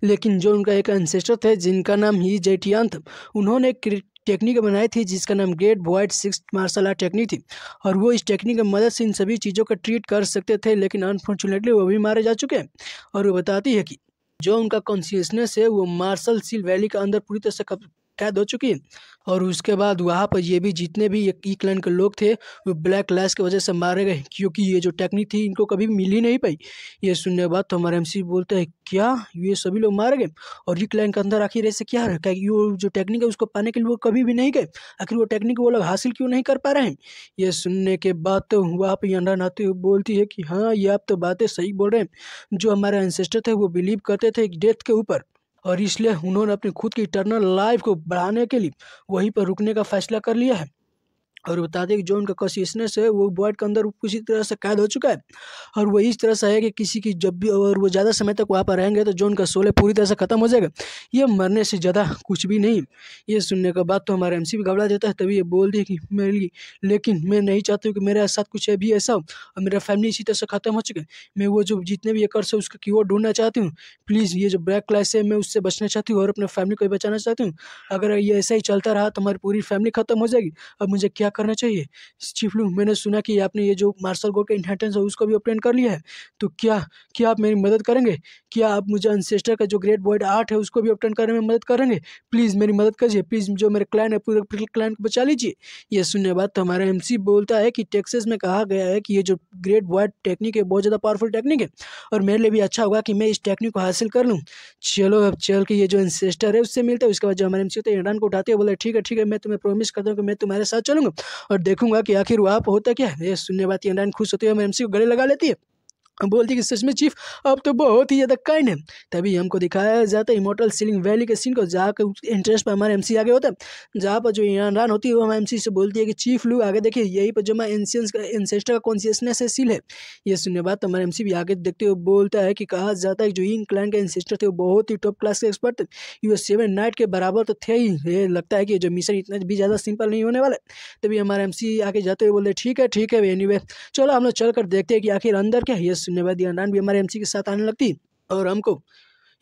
लेकिन जो उनका एक एंसेस्टर थे जिनका नाम ही जेटियान था, उन्होंने एक टेक्निक बनाई थी जिसका नाम great void six martial art technique थी। और वो इस टेक्निक की मदद से इन सभी चीज़ों को ट्रीट कर सकते थे लेकिन अनफॉर्चुनेटली वो भी मारे जा चुके हैं। और वो बताती है कि जो उनका कॉन्शियसनेस है वो मार्शल सील वैली के अंदर पूरी तरह से कैद हो चुकी है। और उसके बाद वहाँ पर ये भी जितने भी ई क्लैन के लोग थे वो ब्लैक लाइस की वजह से मारे गए, क्योंकि ये जो टेक्निक थी इनको कभी मिल ही नहीं पाई। ये सुनने के बाद तो हमारे एमसी बोलते हैं क्या ये सभी लोग मारे गए, और ई क्लैन के अंदर आखिर ऐसे क्या रखा है, वो जो टेक्निक है उसको पाने के लिए वो कभी भी नहीं गए, आखिर वो टेक्निक वो लोग हासिल क्यों नहीं कर पा रहे हैं। ये सुनने के बाद तो वहाँ पे यंडन आते हुए बोलती है कि हाँ ये आप तो बातें सही बोल रहे हैं, जो हमारे एंसेस्टर थे वो बिलीव करते थे डेथ के ऊपर, और इसलिए उन्होंने अपनी खुद की इटर्नल लाइफ को बढ़ाने के लिए वहीं पर रुकने का फैसला कर लिया है। और बता दें कि जो उनका कॉन्शियसनेस है वो बॉडी के अंदर किसी तरह से कैद हो चुका है, और वो इस तरह से है कि किसी की जब भी और वो ज़्यादा समय तक वहाँ पर रहेंगे तो जो उनका सोल है पूरी तरह से ख़त्म हो जाएगा, ये मरने से ज़्यादा कुछ भी नहीं। ये सुनने के बाद तो हमारा एमसी भी घबरा जाता है, तभी ये बोल दी कि मेरे लिए, लेकिन मैं नहीं चाहती हूँ कि मेरे साथ कुछ भी ऐसा हो, और मेरा फैमिली इसी तरह से ख़त्म हो चुका है। मैं वो जो जितने भी एकर्स है उसका कीवर्ड ढूंढना चाहती हूँ, प्लीज़ ये जो ब्लैक क्लास है मैं उससे बचना चाहती हूँ और अपने फैमिली को भी बचाना चाहती हूँ। अगर ये ऐसा ही चलता रहा तो हमारी पूरी फैमिली ख़त्म हो जाएगी। अब मुझे क्या करना चाहिए? चीफलू, मैंने सुना कि आपने ये जो मार्शल गॉड का इनहेरिटेंस है उसको भी ऑब्टेन कर लिया है, तो क्या क्या आप मेरी मदद करेंगे? क्या आप मुझे एंसेस्टर का जो ग्रेट वॉइड आर्ट है उसको भी ऑब्टेन करने में मदद करेंगे? प्लीज़ मेरी मदद कीजिए, प्लीज़ जो मेरे क्लैन है पूरे क्लैन को बचा लीजिए। ये सुनने के बाद तो हमारा एमसी बोलता है कि टेक्सास में कहा गया है कि ये जो ग्रेट वॉइड टेक्निक है बहुत ज़्यादा पावरफुल टेक्निक है, और मेरे लिए भी अच्छा होगा कि मैं इस टेक्निक को हासिल कर लूँ। चलो अब चल के ये जो एंसेस्टर है उससे मिलते हैं। उसके बाद जो हमारे एमसी होते हैं इमरान को उठाते हैं, बोले ठीक है मैं तुम्हें प्रॉमिस करता हूँ कि मैं तुम्हारे साथ चलूँगा और देखूंगा कि आखिर वहाँ पर होता क्या है। ये सुनने बात इमरान खुश होती है, हमारे एमसी को गले लगा लेती है, बोलती कि सच में चीफ अब तो बहुत ही ज़्यादा काइंड है। तभी हमको दिखाया जाता है इमोर्टल सीलिंग वैली के सीन को, जहाँ के इंटरेस्ट पर हमारे एमसी आगे होता है, जहाँ पर जो इमरान होती है वो हमारे एमसी से बोलती है कि चीफ लू आगे देखिए यही पर जो हमारे एंशियंस का एंसेस्टर का कॉन्शियसनेस है सील है। ये सुनने बाद हमारे एमसी भी आगे देखते हुए बोलता है कि कहा जाता है कि जो इंग क्लैन के एंसेस्टर थे वो बहुत ही टॉप क्लास के एक्सपर्ट थे, ये 7 नाइट के बराबर तो थे ही। ये लगता है कि जो मिशन इतना भी ज़्यादा सिंपल नहीं होने वाला है। तभी हमारे एमसी आगे जाते हुए बोले ठीक है एनीवे चलो हम लोग चल कर देखते हैं कि आखिर अंदर क्या है। ये सुनने बाद इमरान भी हमारे एमसी के साथ आने लगती, और हमको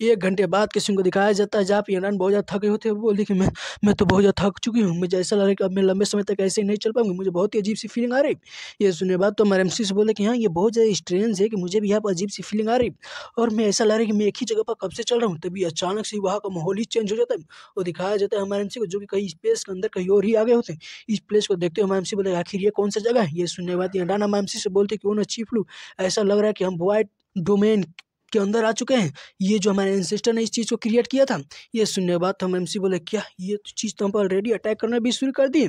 1 घंटे बाद किसी को दिखाया जाता है जहाँ पे इमरान बहुत ज़्यादा थके होते हैं। वो बोलती कि मैं तो बहुत ज़्यादा थक चुकी हूँ, मुझे ऐसा लग रहा है कि अब मैं लंबे समय तक ऐसे ही नहीं चल पाऊंगी, मुझे बहुत ही अजीब सी फीलिंग आ रही। ये सुनने बाद तो हमारे एमसी से बोले कि हाँ ये बहुत ज़्यादा स्ट्रेंज है कि मुझे भी यहाँ पर अजीब सी फीलिंग आ रही, और मैं ऐसा लग रहा है कि मैं एक ही जगह पर कब से चल रहा हूँ। तभी अचानक से वहाँ का माहौल ही चेंज हो जाता है, और दिखाया जाता है हमारे एमसी को जो कि कहीं स्पेस के अंदर कहीं और ही आगे होते हैं। इस प्लेस को देखते हुए हमारे एमसी बोले आखिर ये कौन सा जगह है। ये सुनने बाद इमरान हमारे एमसी से बोलते कि वो ना चीफ लू, ऐसा लग रहा है कि हम वाइट डोमेन के अंदर आ चुके हैं, ये जो हमारे एंसेस्टर ने इस चीज़ को क्रिएट किया था। ये सुनने के बाद हम एमसी बोले क्या ये चीज़ तो हम पर ऑलरेडी अटैक करना भी शुरू कर दिए।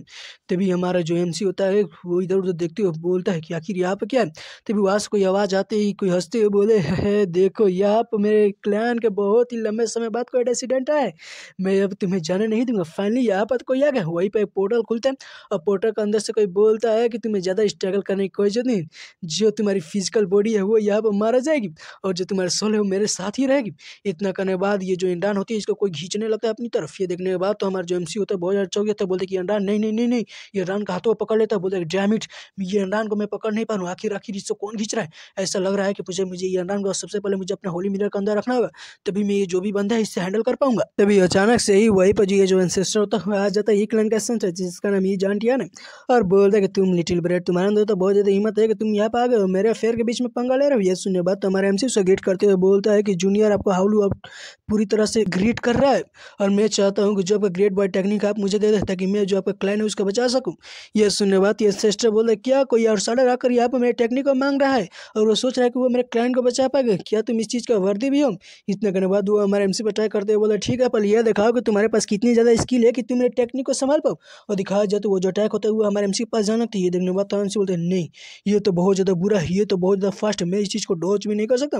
तभी हमारा जो एमसी होता है वो इधर उधर देखते हुए बोलता है कि आखिर यहाँ पे क्या है। तभी वहाँ से कोई आवाज़ आते ही कोई हंसते हुए बोले है देखो यहाँ पर मेरे क्लैन के बहुत ही लंबे समय बाद कोई एक्सीडेंट आया है, मैं अब तुम्हें जाने नहीं दूंगा। फाइनली यहाँ पर कोई आ गया। वहीं पर एक पोर्टल खुलता है, और पोर्टल के अंदर से कोई बोलता है कि तुम्हें ज़्यादा स्ट्रगल करने की कोई जरूरत नहीं, जो तुम्हारी फिजिकल बॉडी है वो यहाँ पर मारा जाएगी, और जो तुम्हारी सोल है वो मेरे साथ ही रहेगी। इतना करने के बाद ये जो इंडान होती है इसको कोई खींचने लगता है अपनी तरफ। ये देखने के बाद तो हमारा जो एमसी होता है बहुत ज़्यादा चौंक जाता है, बोलते कि इंडान नहीं, ये इंडान का हाथों पकड़ लेता है, बोलते डैम इट ये इंडान को मैं पकड़ नहीं पा रहा हूँ, आखिर इसको कौन खींच रहा है। ऐसा लग रहा है कि मुझे ये इंडान को सबसे पहले मुझे अपना होली मिरर के अंदर रखना होगा, तभी मैं ये जो भी बंदा है इससे हैंडल कर पाऊंगा। तभी अचानक से ही वहीं पर ये जो एंसेस्टर होता है आ जाता है, एक क्लैन का एसेंस जिसका नाम ये जानटिया ने, और बोलता है कि तुम लिटिल ब्रेड तुम्हारे अंदर तो बहुत ज़्यादा हिम्मत है कि तुम यहाँ पे आ गए हो, मेरे अफेयर के बीच में पंगा ले रहे हो। ये सुनने बाद तो हमारे एमसी उसे ग्रीट करते हुए बोलता है कि जूनियर आपको हाउलू अब पूरी तरह से ग्रीट कर रहा है, और मैं चाहता हूँ कि जो आपका ग्रेट बॉय टेक्निक आप मुझे दे दे ताकि मैं जो आपका क्लैन है उसको बचा सकूँ। ये सुनने बाद ये सिस्टर बोले क्या कोई आउटसाइडर आकर यहाँ पर मेरे टेक्निक को मांग रहा है और वो सोच रहा है कि वो मेरे क्लैन को बचा पाएगा, क्या तुम इस चीज़ का वर्दी भी हो। इतना करने बाद वो हमारे एमसी पर ट्राई करते हुए बोले ठीक है पर यह दिखाओ कि तुम्हारे पास कितनी ज़्यादा स्किल है कि तुम मेरे टेक्निक को संभाल पाओ, और दिखाया जाए तो वो जो अटैक होता है वो हमारे एमसी के पास जाना था। ये देखने के बाद एमसी बोलते नहीं ये तो बहुत ज़्यादा बुरा है, ये तो बहुत ज़्यादा फास्ट है, मैं इस चीज़ को डॉज भी नहीं कर सकता।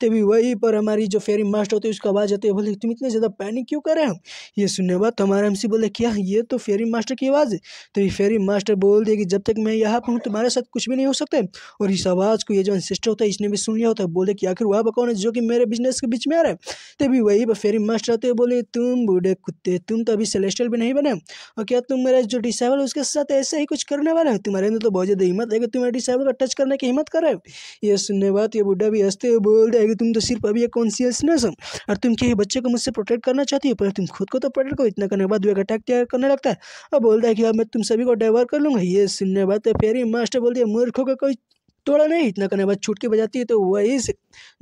तभी वहीं पर हमारी जो फेरी मास्टर होती है उसका आवाज़ आती है, बोले तुम इतने ज़्यादा पैनिक क्यों कर रहे हो। ये सुनने के बाद तो हमारा एमसी बोले क्या ये तो फेरी मास्टर की आवाज़ है। तो ये फेरी मास्टर बोल दिया कि जब तक मैं यहाँ पर हूँ तुम्हारे साथ कुछ भी नहीं हो सकता। और इस आवाज़ को ये जो सिस्टर होता है इसने भी सुन लिया होता है, बोले कि आखिर वहाँ पर कौन है जो कि मेरे बिजनेस के बीच में आ रहा है। तभी वही पर फेरी मास्टर आते बोले तुम बूढ़े कुत्ते तुम तो अभी सेलेस्टियल भी नहीं बने, और क्या तुम मेरा जो डिसेबल उसके साथ ऐसे ही कुछ करने वाला है, तुम्हारे अंदर तो बहुत ज़्यादा हिम्मत है कि तुम डिसेबल का टच करने की हिम्मत कर रहे हो। ये सुनने बाद ये बुढ़ा भी हंसते हुए बोल रहा है कि तुम तो सिर्फ अभी एक कॉन्शियसनेस हो, और तुम क्या बच्चे को मुझसे प्रोटेक्ट करना चाहती हो, पर तुम खुद को तो प्रोटेक्ट करो। इतना करने के बाद वो एक अटैक तैयार करने लगता है और बोलता है कि अब मैं तुम सभी को डाइवर्ट कर लूँगा। ये सुनने बाद फेरी मास्टर बोलती है मूर्खों का कोई थोड़ा नहीं, इतना करने के बाद चुटकी बजाती है तो वही से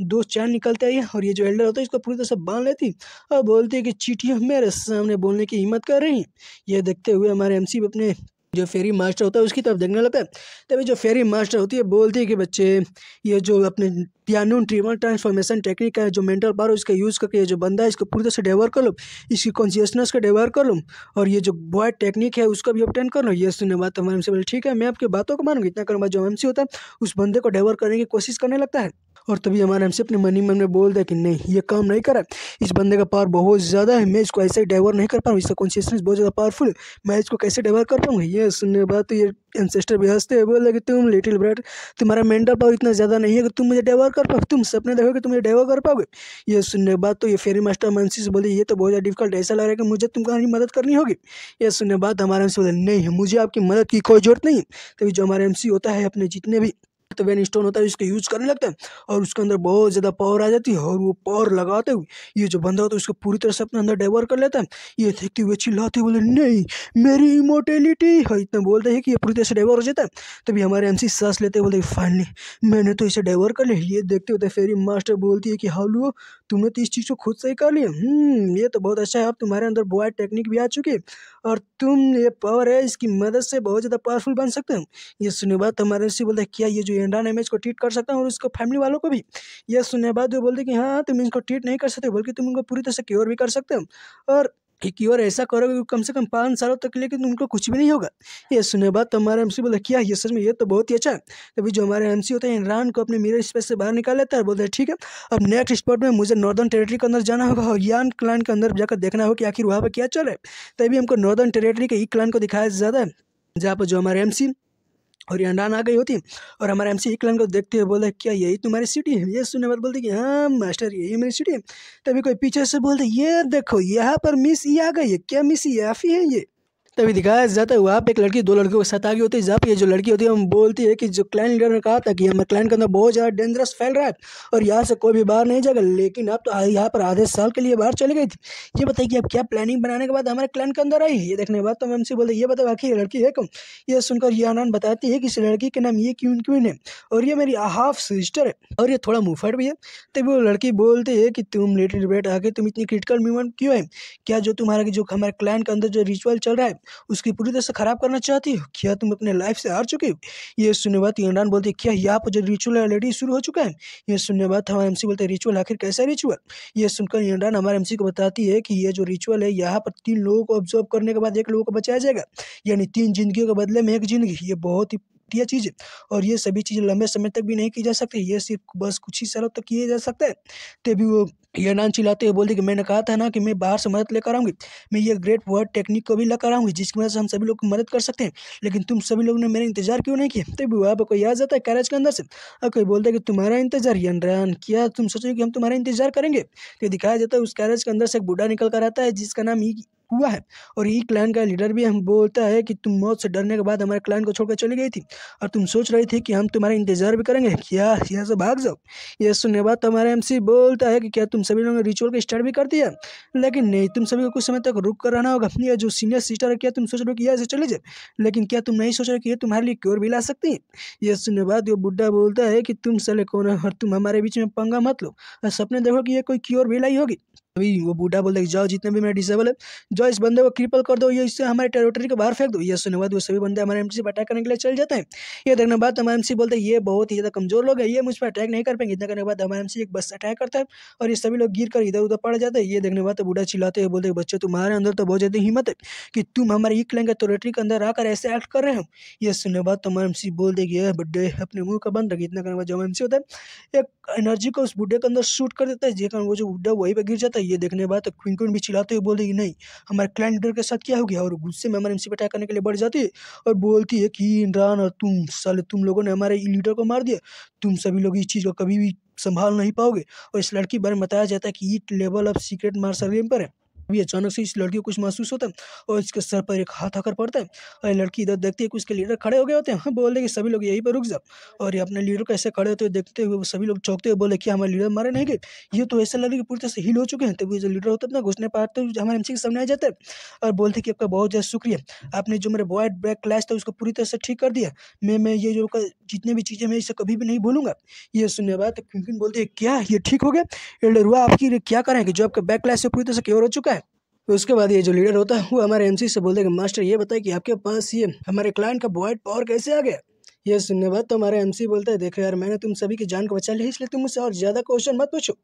2 चाँद निकलते हैं और ये जो एल्डर होता है इसको पूरी तरह से बाँध लेती और बोलती है कि चींटियाँ मेरे सामने बोलने की हिम्मत कर रही हैं। ये देखते हुए हमारे एमसी अपने जो फेरी मास्टर होता है उसकी तरफ देखने लगता है। तभी जो फेरी मास्टर होती है बोलती है कि बच्चे, ये जो अपने पियानो ट्रिमर ट्रांसफॉर्मेशन टेक्निक है, जो मेंटल पावर इसका यूज़ करके ये जो बंदा है इसको पूरी तरह से डेवलप कर लो, इसकी कॉन्शियसनेस को डेवलप कर लो और ये जो बॉय टेक्निक है उसका भी ऑब्टेन कर लो। ये सुनने बात हमारे एमसी बोले ठीक है, मैं आपकी बातों को मानूंगा। इतना करने बाद जो एमसी होता है उस बंदे को डेवलप करने की कोशिश करने लगता है और तभी हमारा एमसी अपने मन ही मन में बोलता है कि नहीं, ये काम नहीं कर रहा है, इस बंदे का पावर बहुत ज़्यादा है, मैं इसको ऐसे ही डेवलप नहीं कर पाऊँ, इसका कॉन्शियसनेस बहुत ज़्यादा पावरफुल है, मैं इसको कैसे डेवलप कर पाऊँगा। ये सुनने के बाद तो ये एंसेस्टर भी हंसते हैं, बोले कि तुम लिटिल ब्रैट, तुम्हारा मेंटल पावर इतना ज़्यादा नहीं है कि तुम मुझे डेवलप कर पाओ, तुम सपने देखोगे तुम मुझे डेवलप कर पाओगे। ये सुनने के बाद तो ये फेरी मास्टर एमसी से बोले ये तो बहुत ज़्यादा डिफिकल्ट, ऐसा लग रहा है कि मुझे तुम्हारी मदद करनी होगी। ये सुनने के बाद हमारे एमसी बोले नहीं, मुझे आपकी मदद की कोई ज़रूरत नहीं है। तभी जो हमारा एमसी होता है अपने जितने भी तो वेन स्टोन होता है उसको यूज़ करने लगता है और उसके अंदर बहुत ज़्यादा पावर आ जाती है और वो पावर लगाते हुए ये जो बंदा होता है उसको पूरी तरह से अपने अंदर डेवलप कर लेता है। ये देखते हुए चिल्लाते बोले नहीं, मेरी इमोर्टेलिटी है, इतना बोलते हैं कि ये पूरी तरह से डेवलप हो जाता है। तभी हमारे एमसी सांस लेते बोलते फाइनली मैंने तो इसे डेवलप कर लिया। ये देखते होते फेरी मास्टर बोलती है कि हालू, तुमने तो इस चीज़ को खुद से ही कर लिया। ये तो बहुत अच्छा है, अब तुम्हारे अंदर बॉय टेक्निक भी आ चुकी है और तुम ये पावर है इसकी मदद से बहुत ज़्यादा पावरफुल बन सकते हो। ये सुनने बाद हमारे से बोलते क्या ये जो इमरान है मैं इसको ट्रीट कर सकता हूँ और उसको फैमिली वालों को भी। ये सुनने बाद वो बोलते कि हाँ, तुम इसको ट्रीट नहीं कर सकते बल्कि तुम उनको पूरी तरह से क्योर भी कर सकते हो और ये क्योर ऐसा करोगे कि कम से कम 5 सालों तक लेकिन उनको कुछ भी नहीं होगा। ये सुनने बाद तो हमारे एमसी बोला क्या ये सच में, ये तो बहुत ही अच्छा है। तभी जो हमारे एमसी होते हैं इमरान को अपने मिरर स्पेस से बाहर निकाल लेता है और बोलते हैं ठीक है, अब नेक्स्ट स्पॉट में मुझे नॉर्दर्न टेरिटरी के अंदर जाना होगा और यान क्लान के अंदर जाकर देखना होगा कि आखिर वहाँ पर क्या चल रहा है। तभी हमको नॉर्दर्न टेरिटरी के ई क्लान को दिखाया जाता है जहाँ पर जो हमारे एमसी और ये अंडान आ गई होती और हमारे एमसी इकलान को देखते हुए बोला क्या यही तुम्हारी सिटी है। ये सुनने बाद बोलते कि हाँ मास्टर यही मेरी सिटी है। तभी कोई पीछे से बोलते ये देखो यहाँ पर मिस ये आ गई है, क्या मिस याफी है ये। तभी दिखाया जाता है वहाँ पे एक लड़की 2 लड़कियों के साथ आ गई होती है जहाँ पे ये जो लड़की होती है हम बोलती है कि जो क्लाइन लीडर ने कहा था कि हमारे क्लाइन के अंदर बहुत ज़्यादा डेंजरस फैल रहा है और यहाँ से कोई भी बाहर नहीं जाएगा, लेकिन अब तो यहाँ पर आधे साल के लिए बाहर चली गई थी। ये बताइए कि अब क्या प्लानिंग बनाने के बाद हमारे क्लाइन के अंदर आई। ये देखने के बाद तो हम हमसे बोलते ये बताओ आखिर ये लड़की है कौन। ये सुनकर ये आनंद बताती है कि इस लड़की के नाम ये क्यून क्वीन है और ये मेरी हाफ सिस्टर है और ये थोड़ा मुंहफट भी है। तभी वो लड़की बोलती है कि तुम लिटिल ब्रेट आके तुम इतनी क्रिटिकल मूवमेंट क्यों है, क्या जो तुम्हारा जो हमारे क्लाइन के अंदर जो रिचुअल चल रहा है उसकी पूरी तरह से खराब करना चाहती हो, क्या तुम अपने लाइफ से हार चुके हो। ये सुनने बात इमरान बोलती है क्या यहाँ पर जो रिचुअल ऑलरेडी शुरू हो चुका है। ये सुनने बात हमारे एमसी बोलते हैं रिचुअल, आखिर कैसा रिचुअल। ये सुनकर इमरान हमारे एमसी को बताती है कि ये जो रिचुअल है यहाँ पर 3 लोगों को ऑब्जर्व करने के बाद 1 लोगों को बचाया जाएगा, यानी 3 जिंदगियों के बदले में 1 जिंदगी। ये बहुत ही घटिया चीज़ है और ये सभी चीज़ें लंबे समय तक भी नहीं की जा सकती, ये सिर्फ बस कुछ ही सालों तक किए जा सकते हैं। तभी वो ये नान चिल्लाते हुए बोलती कि मैंने कहा था ना कि मैं बाहर से मदद लेकर आऊँगी, मैं ये ग्रेट वर्ड टेक्निक को भी लेकर आऊँगी जिसकी वजह से हम सभी लोग की मदद कर सकते हैं, लेकिन तुम सभी लोगों ने मेरा इंतजार क्यों नहीं किया। तभी वहाँ पर कोई आ जाता है कैरेज के अंदर से और कोई बोलता है कि तुम्हारा इंतजार इमरान, क्या तुम सोचोगे कि हम तुम्हारा इंतजार करेंगे। तो दिखाया जाता है उस कैरेज के अंदर से एक बूढ़ा निकल कर आता है जिसका नाम ही हुआ है और ये क्लैन का लीडर भी हम बोलता है कि तुम मौत से डरने के बाद हमारे क्लैन को छोड़कर चली गई थी और तुम सोच रही थी कि हम तुम्हारा इंतजार भी करेंगे, क्या यहाँ से भाग जाओ। ये सुनने बाद हमारा एमसी बोलता है कि क्या तुम सभी लोगों ने रिचुअल को स्टार्ट भी कर दिया, लेकिन नहीं, तुम सभी को कुछ समय तक रुक कर रहना होगा। ये जो सीनियर सिस्टर है क्या तुम सोच रहे हो कि यहाँ से चले जाए, लेकिन क्या तुम नहीं सोच रहे कि ये तुम्हारे लिए क्योर भी ला सकती है। ये सुनने बाद वो बुढ़ा बोलता है कि तुम साले कौन है और तुम हमारे बीच में पंगा मत लो और सपने देखो कि ये कोई क्योर भी लाई होगी। अभी वो बूढ़ा बोलता है जाओ जितने भी मेरे डिसेबल है जाओ इस बंदे को क्रिपल कर दो, ये इससे हमारे टेरिटरी को बाहर फेंक दो। ये सुनने बाद वो सभी बंदे हमारे एमसी पर अटैक करने के लिए चल जाते हैं। ये देखने के बाद हमारे एमसी बोलते हैं ये बहुत ही ज़्यादा कमजोर लोग हैं, ये मुझ पर अटैक नहीं कर पाएंगे। इतना करने के बाद हमारे एमसी एक बस अटैक करता है और ये सभी लोग गिर कर इधर उधर पड़ जाते हैं। ये देखने के बाद तो बूढ़ा चिल्लाते हैं बोलते बच्चे तुम्हारे अंदर तो बहुत ज़्यादा हिम्मत है कि तुम हमारे ई क्लैन के टेरिटरी के अंदर आकर ऐसे एक्ट कर रहे हो। ये सुनने बाद तो हमारे एमसी बोल देगी बड्डे अपने मुँह का बंद रखिए। इतना करने के बाद जो एमसी होता है एक एनर्जी को उस बुढ़े के अंदर शूट कर देता है जेकर वो जो बुढ़ा वहीं पे गिर जाता है। ये देखने के बाद तो क्विंकन भी चिल्लाते हुए बोल देगी नहीं हमारे क्लैन लीडर के साथ क्या हो गया और गुस्से में हमारे एमसी पे अटैक करने के लिए बढ़ जाती है और बोलती है कि इमरान और तुम साले तुम लोगों ने हमारे लीडर को मार दिया, तुम सभी लोग इस चीज़ को कभी भी संभाल नहीं पाओगे। और इस लड़की के बारे में बताया जाता है कि it level of secret martial game पर है अभी अचानक से इस लड़की को कुछ महसूस होता है और इसके सर पर एक हाथ आकर पड़ता है और लड़की इधर देखती है कि उसके लीडर खड़े हो गए होते हैं। हाँ, बोल दे कि सभी लोग यहीं पर रुक जाओ। और ये अपने लीडर को ऐसे खड़े होते हुए देखते हुए वो सभी लोग चौंकते हुए बोले कि हमारे लीडर मारे नहीं गए। ये तो ऐसा लगे कि पूरी तरह से हील हो चुके हैं। तभी जो लीडर होता है ना घुसने पाते हुए हमारे एमसी के सामने आ जाता है और बोलते कि आपका बहुत ज़्यादा शुक्रिया, आपने जो मेरे बॉय ब्रेक क्लैश था उसको पूरी तरह से ठीक कर दिया। मैं ये जो जितने भी चीज़ें मैं इसे कभी भी नहीं भूलूंगा। ये सुनने बाद क्विंकिन बोलते हैं क्या ये ठीक हो गया? एल्डर हुआ आपकी क्या करें कि जो आपका बैक क्लैश से पूरी तरह से क्योर हो चुका है। उसके बाद ये जो लीडर होता है वो हमारे एमसी से बोलते हैं कि मास्टर ये बताए कि आपके पास ये हमारे क्लाइंट का वाइट पावर कैसे आ गया। ये सुनने बाद तो हमारे एमसी बोलता है देखो यार मैंने तुम सभी की जान को बचा लिया इसलिए तुम मुझसे और ज़्यादा क्वेश्चन मत पूछो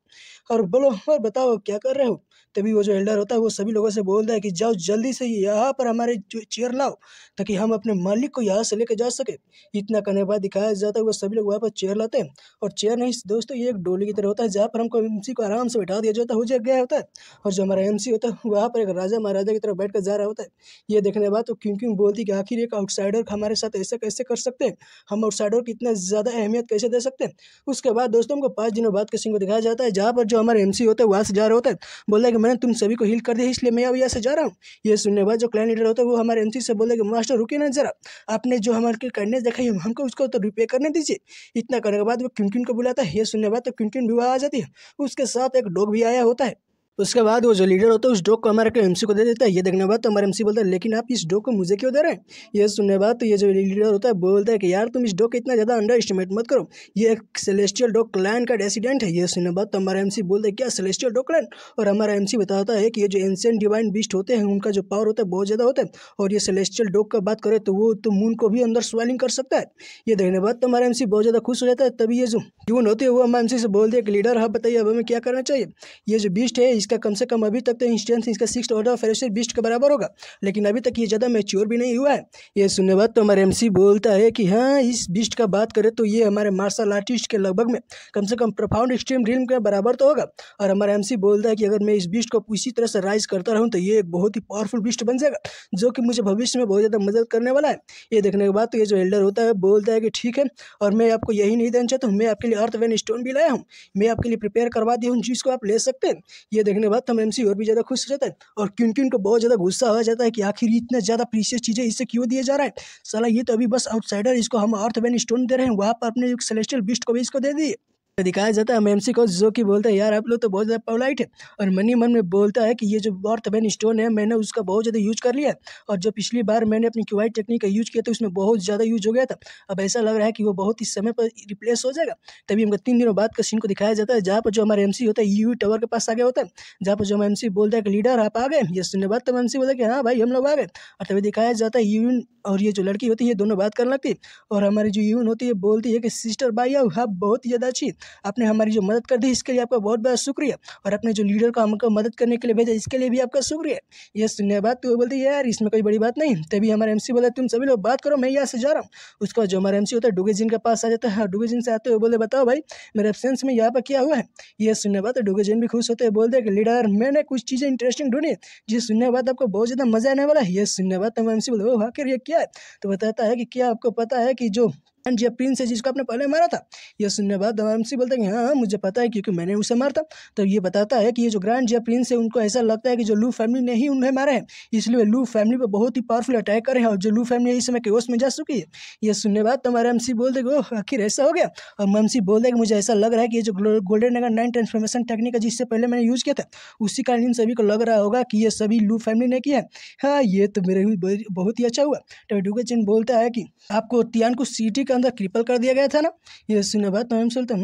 और बोलो और बताओ क्या कर रहे हो। तभी वो जो एल्डर होता है वो सभी लोगों से बोलता है कि जाओ जल्दी से यहाँ पर हमारे चेयर लाओ ताकि हम अपने मालिक को यहाँ से लेकर जा सके। इतना करने के बाद दिखाया जाता है वो सभी लोग वहाँ पर चेयर लाते हैं और चेयर नहीं दोस्तों ये एक डोली की तरह होता है जहाँ पर हमको एमसी को आराम से बैठा दिया जाता है हो गया होता है। और जो हमारा एमसी होता है वहाँ पर एक राजा महाराजा की तरफ बैठ कर जा रहा होता है। ये देखने के बाद तो क्यों बोलती है कि आखिर एक आउटसाइडर हमारे साथ ऐसा कैसे कर सकते हैं, हम आउटसाइडर की इतना ज़्यादा अहमियत कैसे दे सकते हैं। उसके बाद दोस्तों हमको 5 दिनों बाद के सीन को दिखाया जाता है जहाँ पर जो हमारे एमसी होता है वहाँ से जा रहा होता है। बोलता है कि मैंने तुम सभी को हील कर दिया इसलिए मैं अब यहाँ से जा रहा हूँ। ये सुनने के बाद जो क्लाइंट लीडर होता है वो हमारे एमसी से बोलता है कि मास्टर रुकिए ना जरा, आपने जो हमारे काइंडनेस दिखाई है हमको उसको तो रिपे करने दीजिए। इतना करने के बाद वो क्विंकिन को बुलाता है। ये सुनने के बाद तो क्विंकिन भी वहाँ आ जाती है, उसके साथ एक डॉग भी आया होता है। उसके बाद वो जो लीडर होता है उस डॉग को हमारे एमसी को दे देता है। ये देखने के बाद तो हमारे एमसी बोलता है लेकिन आप इस डॉग को मुझे क्यों दे रहे हैं। ये सुनने के बाद तो ये जो लीडर होता है बोलता है कि यार तुम इस डॉग को इतना ज़्यादा अंडर एस्टिमेट मत करो, ये एक सेलेस्टियल डॉग क्लैन का रेसिडेंट है। ये सुनने के बाद तो हमारा एमसी बोलता है क्या सेलेस्टियल डॉग क्लैन। और हमारा एमसी बताता है कि ये जो एंशिएंट डिवाइन बीस्ट होते हैं उनका जो पावर होता है बहुत ज़्यादा होता है और ये सेलेस्टियल डॉग का बात करें तो वो तो मून को भी अंदर स्वेलिंग कर सकता है। ये देखने के बाद तो हमारा एमसी बहुत ज़्यादा खुश हो जाता है। तभी ये जो यून होती है वो हमारे एमसी से बोलते हैं कि लीडर हाँ बताइए अब हमें क्या करना चाहिए। ये जो बीस्ट है इसका कम से कम अभी तक तो इंस्टेंस इसका 6th ऑर्डर फेरोसिस बीस्ट के बराबर होगा लेकिन अभी तक ये ज़्यादा मैच्योर भी नहीं हुआ है। ये सुनने बाद तो हमारे एमसी बोलता है कि हाँ इस बीस्ट का बात करें तो ये हमारे मार्शल आर्टिस्ट के लगभग में कम से कम प्रोफाउंड एक्सट्रीम ड्रीम के बराबर तो होगा। और हमारा एमसी बोलता है कि अगर मैं इस बीस्ट को इसी तरह से राइज करता रहूँ तो ये एक बहुत ही पावरफुल बीस्ट बन जाएगा जो कि मुझे भविष्य में बहुत ज़्यादा मदद करने वाला है। ये देखने के बाद तो ये जो एल्डर होता है बोलता है कि ठीक है और मैं आपको यही नहीं देना चाहता हूँ, मैं आपके लिए अर्थ वेन स्टोन भी लाया हूँ, मैं आपके लिए प्रिपेयर करवा दिया हूँ जिसको आप ले सकते हैं। ये देखने के बाद तो हम एमसी और भी ज़्यादा खुश हो जाता है और क्विंकिन को बहुत ज़्यादा गुस्सा हो जाता है कि आखिर इतना ज़्यादा प्रीशियस चीज़ें इससे क्यों दिया जा रहा है। साला ये तो अभी बस आउटसाइडर, इसको हम अर्थ वेन स्टोन दे रहे हैं, वहाँ पर अपने सेलेस्टियल बीस्ट को भी इसको दे दिए। दिखाया जाता है हम एमसी को जो कि बोलता है यार आप लोग तो बहुत ज़्यादा पोलाइट है और मनी मन में बोलता है कि ये जो अर्थ वेन स्टोन है मैंने उसका बहुत ज़्यादा यूज कर लिया है और जो पिछली बार मैंने अपनी क्यूआई टेक्निक का यूज किया था उसमें बहुत ज़्यादा यूज हो गया था, अब ऐसा लग रहा है कि वो बहुत ही समय पर रिप्लेस हो जाएगा। तभी हमको 3 दिनों बाद का सीन को दिखाया जाता है जहाँ पर जो हमारे एमसी होता है यू टावर के पास आ गया होता है, जहाँ पर जो हम एमसी बोलता है कि लीडर आप आ गए। ये सुनने बाद तब एमसी बोलता है कि हाँ भाई हम लोग आ गए। और तभी दिखाया जाता है यून और ये जो लड़की होती है ये दोनों बात करने लगती है और हमारी जो यून होती है बोलती है कि सिस्टर भाई आप बहुत ही ज़्यादा अच्छी, आपने हमारी जो मदद कर दी इसके लिए आपका बहुत बहुत शुक्रिया और अपने जो लीडर को हमको मदद करने के लिए भेजा इसके लिए भी आपका शुक्रिया। ये सुनने के बाद तो वो बोलती है यार इसमें कोई बड़ी बात नहीं। तभी हमारे एमसी बोला तुम सभी लोग बात करो मैं यहाँ से जा रहा हूँ। उसके बाद जो हमारा एमसी होता है डुगे जिन के पास आ जाता है, डुगे जिन से आते हुए बोले बताओ भाई मेरे एब्सेंस में यहाँ पर क्या हुआ है। ये सुनने के बाद तो डुगे जिन भी खुश होते हैं बोलते हैं कि लीडर मैंने कुछ चीज़ें इंटरेस्टिंग ढूंढी जिसे सुनने के बाद आपको बहुत ज़्यादा मजा आने वाला है। ये सुनने के बाद तो एमसी बोले वो आखिर ये क्या है, तो बताता है कि क्या आपको पता है कि जो जी प्रिंस है जिसको आपने पहले मारा था। यह सुनने के बाद एमसी बोलता है कि हाँ मुझे पता है क्योंकि मैंने उसे मारा था। तो ये बताता है कि ये जो ग्रैंड जिया प्रिंस है उनको ऐसा लगता है कि जो लू फैमिली ने ही उन्हें मारा है इसलिए लू फैमिली पर बहुत ही पावरफुल अटैक करे हैं और जो लू फैमिली इस समय केओस में जा चुकी है। ये सुनने के बाद तुम्हारा एमसी बोलते कि ओह आखिर ऐसा हो गया। और एमसी बोलते कि मुझे ऐसा लग रहा है कि ये जो गोल्डन एगर 9 ट्रांसफॉर्मेशन टेक्निक है जिससे पहले मैंने यूज़ किया था उसी कारण इन सभी को लग रहा होगा कि ये सभी लू फैमिली ने किया है। हाँ ये तो मेरे बहुत ही अच्छा हुआ। तो डुगे चिन बोलता है कि आपको तियान को सिटी के अंदर क्रिपल कर दिया गया था ना। ये सुनने बाद तो हम सोचते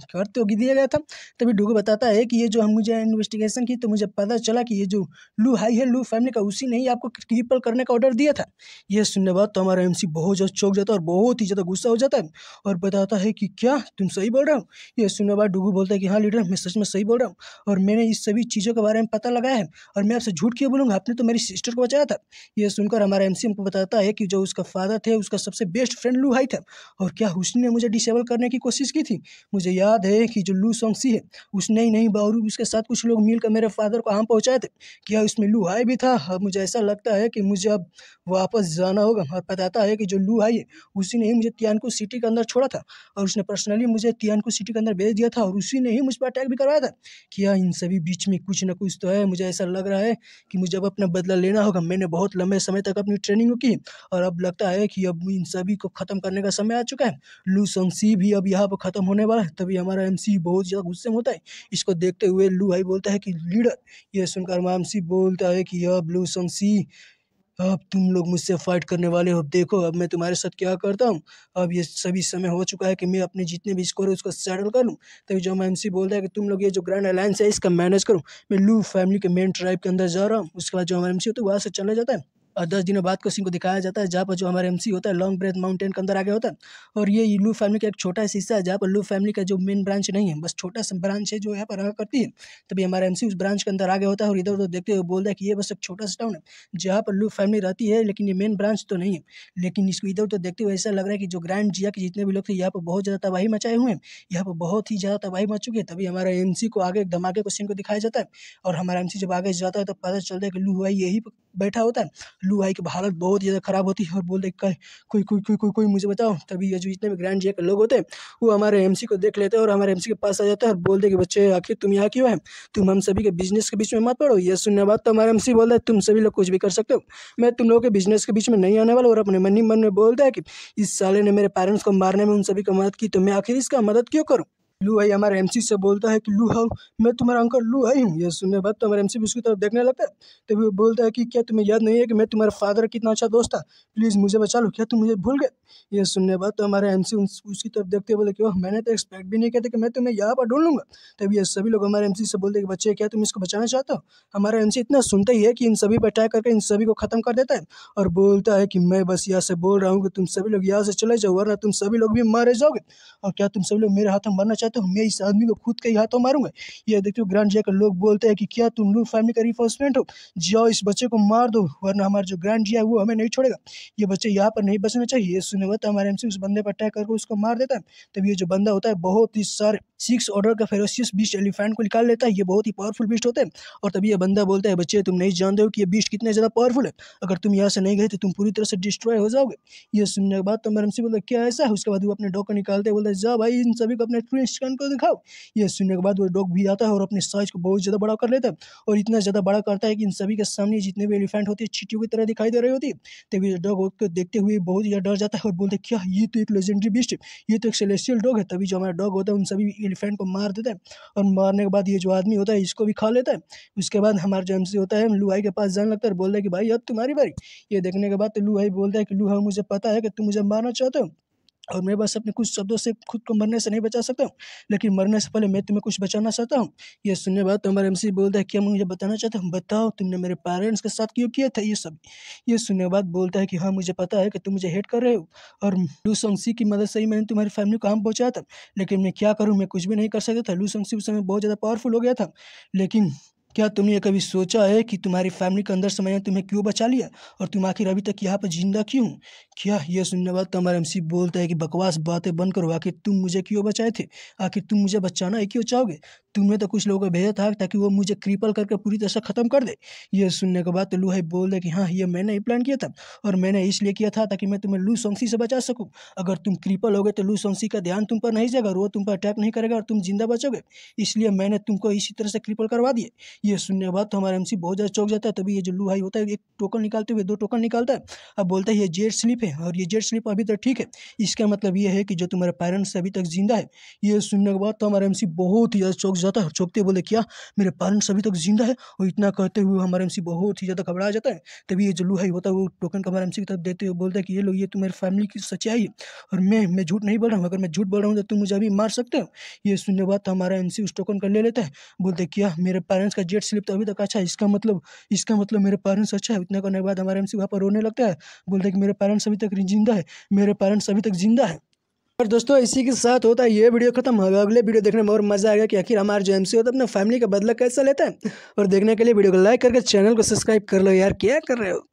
कर तो दिया गया था। तभी डुगे बताता है कि ये जो हम मुझे इन्वेस्टिगेशन की तो मुझे पता चला कि ये जो लू हाई है लू फैमिली का उसी ने ही आपको क्रिपल करने का ऑर्डर दिया था। ये सुनने बाद तो हमारा एमसी बहुत ज़्यादा चौंक जाता है और बहुत ही ज़्यादा गुस्सा हो जाता है और बताता है कि क्या तुम सही बोल रहे हो। ये सुनने बाद डुगू बोलता है कि हाँ लीडर मैं सच में सही बोल रहा हूँ और मैंने इस सभी चीज़ों के बारे में पता लगाया है और मैं आपसे झूठ क्यों बोलूँगा, आपने तो मेरी सिस्टर को बचाया था। ये सुनकर हमारा एमसी हमको बताता है कि जो उसका फादर थे उसका सबसे बेस्ट फ्रेंड लू हाई था और क्या हुस्न ने मुझे डिसेबल करने की कोशिश की थी। मुझे याद है कि जो लू सोंगसी है उसने ही नहीं और उसके साथ कुछ लोग मिलकर मेरे फादर को हार्म पहुँचाए थे। क्या उसमें लू हाई भी था? अब मुझे ऐसा लगता है कि मुझे अब वापस जाना होगा। और बताता है कि जो लू हाई है उसी ने ही मुझे तियानको सिटी के अंदर छोड़ा था और उसने पर्सनली मुझे तियानको सिटी के अंदर भेज दिया था और उसी ने ही मुझ पर अटैक भी करवाया था। क्या इन सभी बीच में कुछ ना कुछ तो है। मुझे ऐसा लग रहा है कि मुझे अब अपना बदला लेना होगा। मैंने बहुत लंबे समय तक अपनी ट्रेनिंग की और अब लगता है कि अब इन सभी को ख़त्म करने का समय आ चुका है। लू सोंगसी भी अब यहाँ पर ख़त्म होने वाला है। तभी हमारा एमसी बहुत ज़्यादा गुस्से में होता है। इसको देखते हुए लू हाई बोलता है कि लीडर। ये सुनकर मामसी बोलता है कि अब लू सोंगसी अब तुम लोग मुझसे फाइट करने वाले हो। देखो अब मैं तुम्हारे साथ क्या करता हूँ। अब ये सभी समय हो चुका है कि मैं अपने जितने भी स्कोर है उसको सेटल कर लूँ। तभी जो एमसी बोलता है कि तुम लोग ये जो ग्रैंड अलायंस है इसका मैनेज करो। मैं लू फैमिली के मेन ट्राइब के अंदर जा रहा हूँ। उसके बाद जो हमारा एमसी होता है वहाँ से चले जाता है और 10 दिनों बाद को सीन को दिखाया जाता है जहाँ पर जो हमारा एमसी होता है लॉन्ग ब्रेथ माउंटेन के अंदर आ गया होता है। और ये लू फैमिली का एक छोटा सा हिस्सा है जहाँ पर लू फैमिली का जो मेन ब्रांच नहीं है, बस छोटा सा ब्रांच है जो यहाँ पर रहा करती है। तभी हमारा एमसी उस ब्रांच के अंदर आ गया होता है और इधर उधर देखते हुए बोलता है कि ये बस एक छोटा सा टाउन है जहाँ पर लू फैमिली रहती है, लेकिन ये मेन ब्रांच तो नहीं है। लेकिन इसको इधर उधर देखते हुए ऐसा लग रहा है कि जो ग्रैंड जिया के जितने भी लोग थे यहाँ पर बहुत ज़्यादा तबाही मचाए हुए हैं। यहाँ पर बहुत ही ज़्यादा तबाही मच चुकी है। तभी हमारा एमसी को आगे एक धमाके को सीन को दिखाया जाता है और हमारा एमसी जब आगे जाता है तो पता चलता है कि लू भाई यही बैठा होता है। लू भाई की हालत बहुत ज़्यादा खराब होती है और बोलते कोई कोई कोई कोई कोई मुझे बताओ। तभी ये जो जितने भी ग्रैंड जिया के लोग होते हैं वो हमारे एमसी को देख लेते हैं और हमारे एमसी के पास आ जाता है और बोलते कि बच्चे आखिर तुम यहाँ क्यों है, तुम हम सभी के बिजनेस के बीच में मत पड़ो। ये सुनने बाद तो हमारा एमसी बोलता है तुम सभी लोग कुछ भी कर सकते हो, मैं तुम लोगों के बिजनेस के बीच में नहीं आने वाला। और अपने मन ही मन में बोलता है कि इस साले ने मेरे पेरेंट्स को मारने में उन सभी को मदद की तो मैं आखिर इसका मदद क्यों करूँ। लू भाई हमारे एमसी से बोलता है कि लू हाउ मैं तुम्हारा अंकल लू भाई हूँ। ये सुनने बाद तो हमारे एमसी भी उसकी तरफ देखने लगता है। तभी वो बोलता है कि क्या तुम्हें याद नहीं है कि मैं तुम्हारे फादर कितना अच्छा दोस्त था, प्लीज़ मुझे बचा लो, क्या तुम मुझे भूल गए। ये सुनने बाद तो हमारे एमसी उसकी तरफ देखते हुए बोले कि ओह मैंने तो एक्सपेक्ट भी नहीं किया था कि मैं तुम्हें यहाँ पर ढूंढ लूँगा। तभी ये सभी लोग हमारे एमसी से बोलते हैं कि बच्चे क्या तुम इसको बचाना चाहते हो। हमारा एमसी इतना सुनता ही है कि इन सभी पर अटैक करके इन सभी को ख़त्म कर देता है और बोलता है कि मैं बस यहाँ से बोल रहा हूँ कि तुम सभी लोग यहाँ से चले जाओ वरना तुम सभी लोग भी मारे जाओगे। और क्या तुम सभी लोग मेरे हाथों मरना चाहते हो, मैं इस आदमी को खुद के ही हाथों मारूंगा। ये देखते हो ग्रैंड जिया के लोग बोलते हैं कि क्या तुम लू फैमिली का रिफोर्समेंट हो, जाओ इस बच्चे को मार दो वरना हमारा जो ग्रैंड जिया है वो हमें नहीं छोड़ेगा, ये बच्चे यहाँ पर नहीं बचना चाहिए। ये सुने हुए तो हमारे एमसी उस बंदे पर अटैक करके उसको मार देता है। तब ये जो बंदा होता है बहुत ही सारे 6 ऑर्डर का फेरोसियस बीस्ट एलिफेंट को निकाल लेता है। ये बहुत ही पावरफुल बीस्ट होते हैं और तभी ये बंदा बोलता है बच्चे तुम नहीं जानते हो कि ये बीस्ट कितने ज़्यादा पावरफुल है, अगर तुम यहाँ से नहीं गए तो तुम पूरी तरह से डिस्ट्रॉय हो जाओगे। ये सुनने के बाद तो मेरे एमसी बोलता क्या ऐसा है। उसके बाद वो अपने डॉग को निकालते बोलता है जा भाई इन सभी को अपने ट्विन स्कैन को दिखाओ। ये सुनने के बाद वो डॉग भी आता है और अपने साइज को बहुत ज़्यादा बड़ा कर लेता है और इतना ज़्यादा बड़ा करता है कि इन सभी के सामने जितने भी एलिफेंट होते हैं चींटियों की तरह दिखाई दे रही होती है। तभी डॉग को देखते हुए बहुत ज़्यादा डर जाता है और बोलते क्या ये तो एक लेजेंडरी बीस्ट है, ये तो एक सेलेस्टियल डॉग है। तभी जो हमारा डॉग होता है उन सभी एलिफेंट को मार देता है और मारने के बाद ये जो आदमी होता है इसको भी खा लेता है। उसके बाद हमारा जो एमसी होता है लू भाई के पास जाने लगता है और बोलता है कि भाई अब तुम्हारी बारी। ये देखने के बाद तो लू भाई बोलता है कि लू भाई मुझे पता है कि तुम मुझे मारना चाहते हो और मैं बस अपने कुछ शब्दों से खुद को मरने से नहीं बचा सकता हूँ, लेकिन मरने से पहले मैं तुम्हें कुछ बचाना चाहता हूँ। ये सुनने बाद तो हमारा एमसी बोलता है क्या मुझे बताना चाहता हूँ, बताओ तुमने मेरे पेरेंट्स के साथ क्यों किया था ये सब। ये सुनने के बाद बोलता है कि हाँ मुझे पता है कि तुम मुझे हेट कर रहे हो और लू सोंगसी की मदद से ही मैंने तुम्हारी फैमिली को हार्म पहुँचाया था, लेकिन मैं क्या करूँ, मैं कुछ भी नहीं कर सकता था। लू सोंगसी उस समय बहुत ज़्यादा पावरफुल हो गया था। लेकिन क्या तुमने ये कभी सोचा है कि तुम्हारी फैमिली के अंदर से मैंने तुम्हें क्यों बचा लिया और तुम आखिर अभी तक यहाँ पर जिंदा क्यों। क्या ये सुनने बाद तो हमारा एमसी बोलता है कि बकवास बातें बंद करो, आखिर तुम मुझे क्यों बचाए थे, आखिर तुम मुझे बचाना ही क्यों चाहोगे, तुमने तो कुछ लोगों को भेजा था ताकि वो मुझे क्रिपल करके पूरी तरह से ख़त्म कर दे। ये सुनने के बाद तो लू भाई बोल दे कि हाँ ये मैंने ही प्लान किया था और मैंने इसलिए किया था ताकि मैं तुम्हें लू सोंगसी से बचा सकूँ। अगर तुम क्रिपल हो गए तो लू सोंगसी का ध्यान तुम पर नहीं जाएगा और वो तुम पर अटैक नहीं करेगा और तुम जिंदा बचोगे, इसलिए मैंने तुमको इसी तरह से क्रिपल करवा दिए। ये सुनने के बाद तो हमारा एमसी बहुत ज़्यादा चौंक जाता है। तभी ये जो लू भाई होता है एक टोकन निकालते हुए 2 टोकन निकालता है। अब बोलता है ये जेट स्लिप है और ये जेट स्लिप अभी तक ठीक है, इसका मतलब ये है कि जो तुम्हारे पेरेंट्स अभी तक जिंदा है। ये सुनने के बाद तो हमारा एमसी बहुत ही ज़्यादा चौंक जाता है और चौंकते बोले क्या मेरे पेरेंट्स अभी तक जिंदा है, और इतना कहते हुए हमारा एमसी बहुत ही ज़्यादा घबरा जाता है। तभी ये जो लू भाई होता है वो टोकन का हमारा एमसी की तरफ देते हुए बोलता है कि ये लो ये तुम्हारी फैमिली की सच्चाई है और मैं झूठ नहीं बोल रहा हूँ, अगर मैं झूठ बोल रहा हूँ तो तुम मुझे अभी मार सकते हो। ये सुनने के बाद तो हमारा एमसी उस टोकन का ले लेता है, बोलते क्या मेरे पेरेंट्स का जेट स्लिप तो अभी तक अच्छा है, इसका मतलब मेरे पेरेंट्स अच्छा है। इतना करने के बाद हमारे एमसी वहाँ पर रोने लगता है, बोलते हैं कि मेरे पेरेंट्स अभी तक जिंदा है, मेरे पेरेंट्स अभी तक जिंदा है। और दोस्तों इसी के साथ होता है ये वीडियो खत्म। अगले वीडियो देखने में और मजा आएगा कि आखिर हमारा जो एमसी होता है अपना फैमिली का बदला कैसा लेता है। और देखने के लिए वीडियो को लाइक करके चैनल को सब्सक्राइब कर लो यार, क्या कर रहे हो।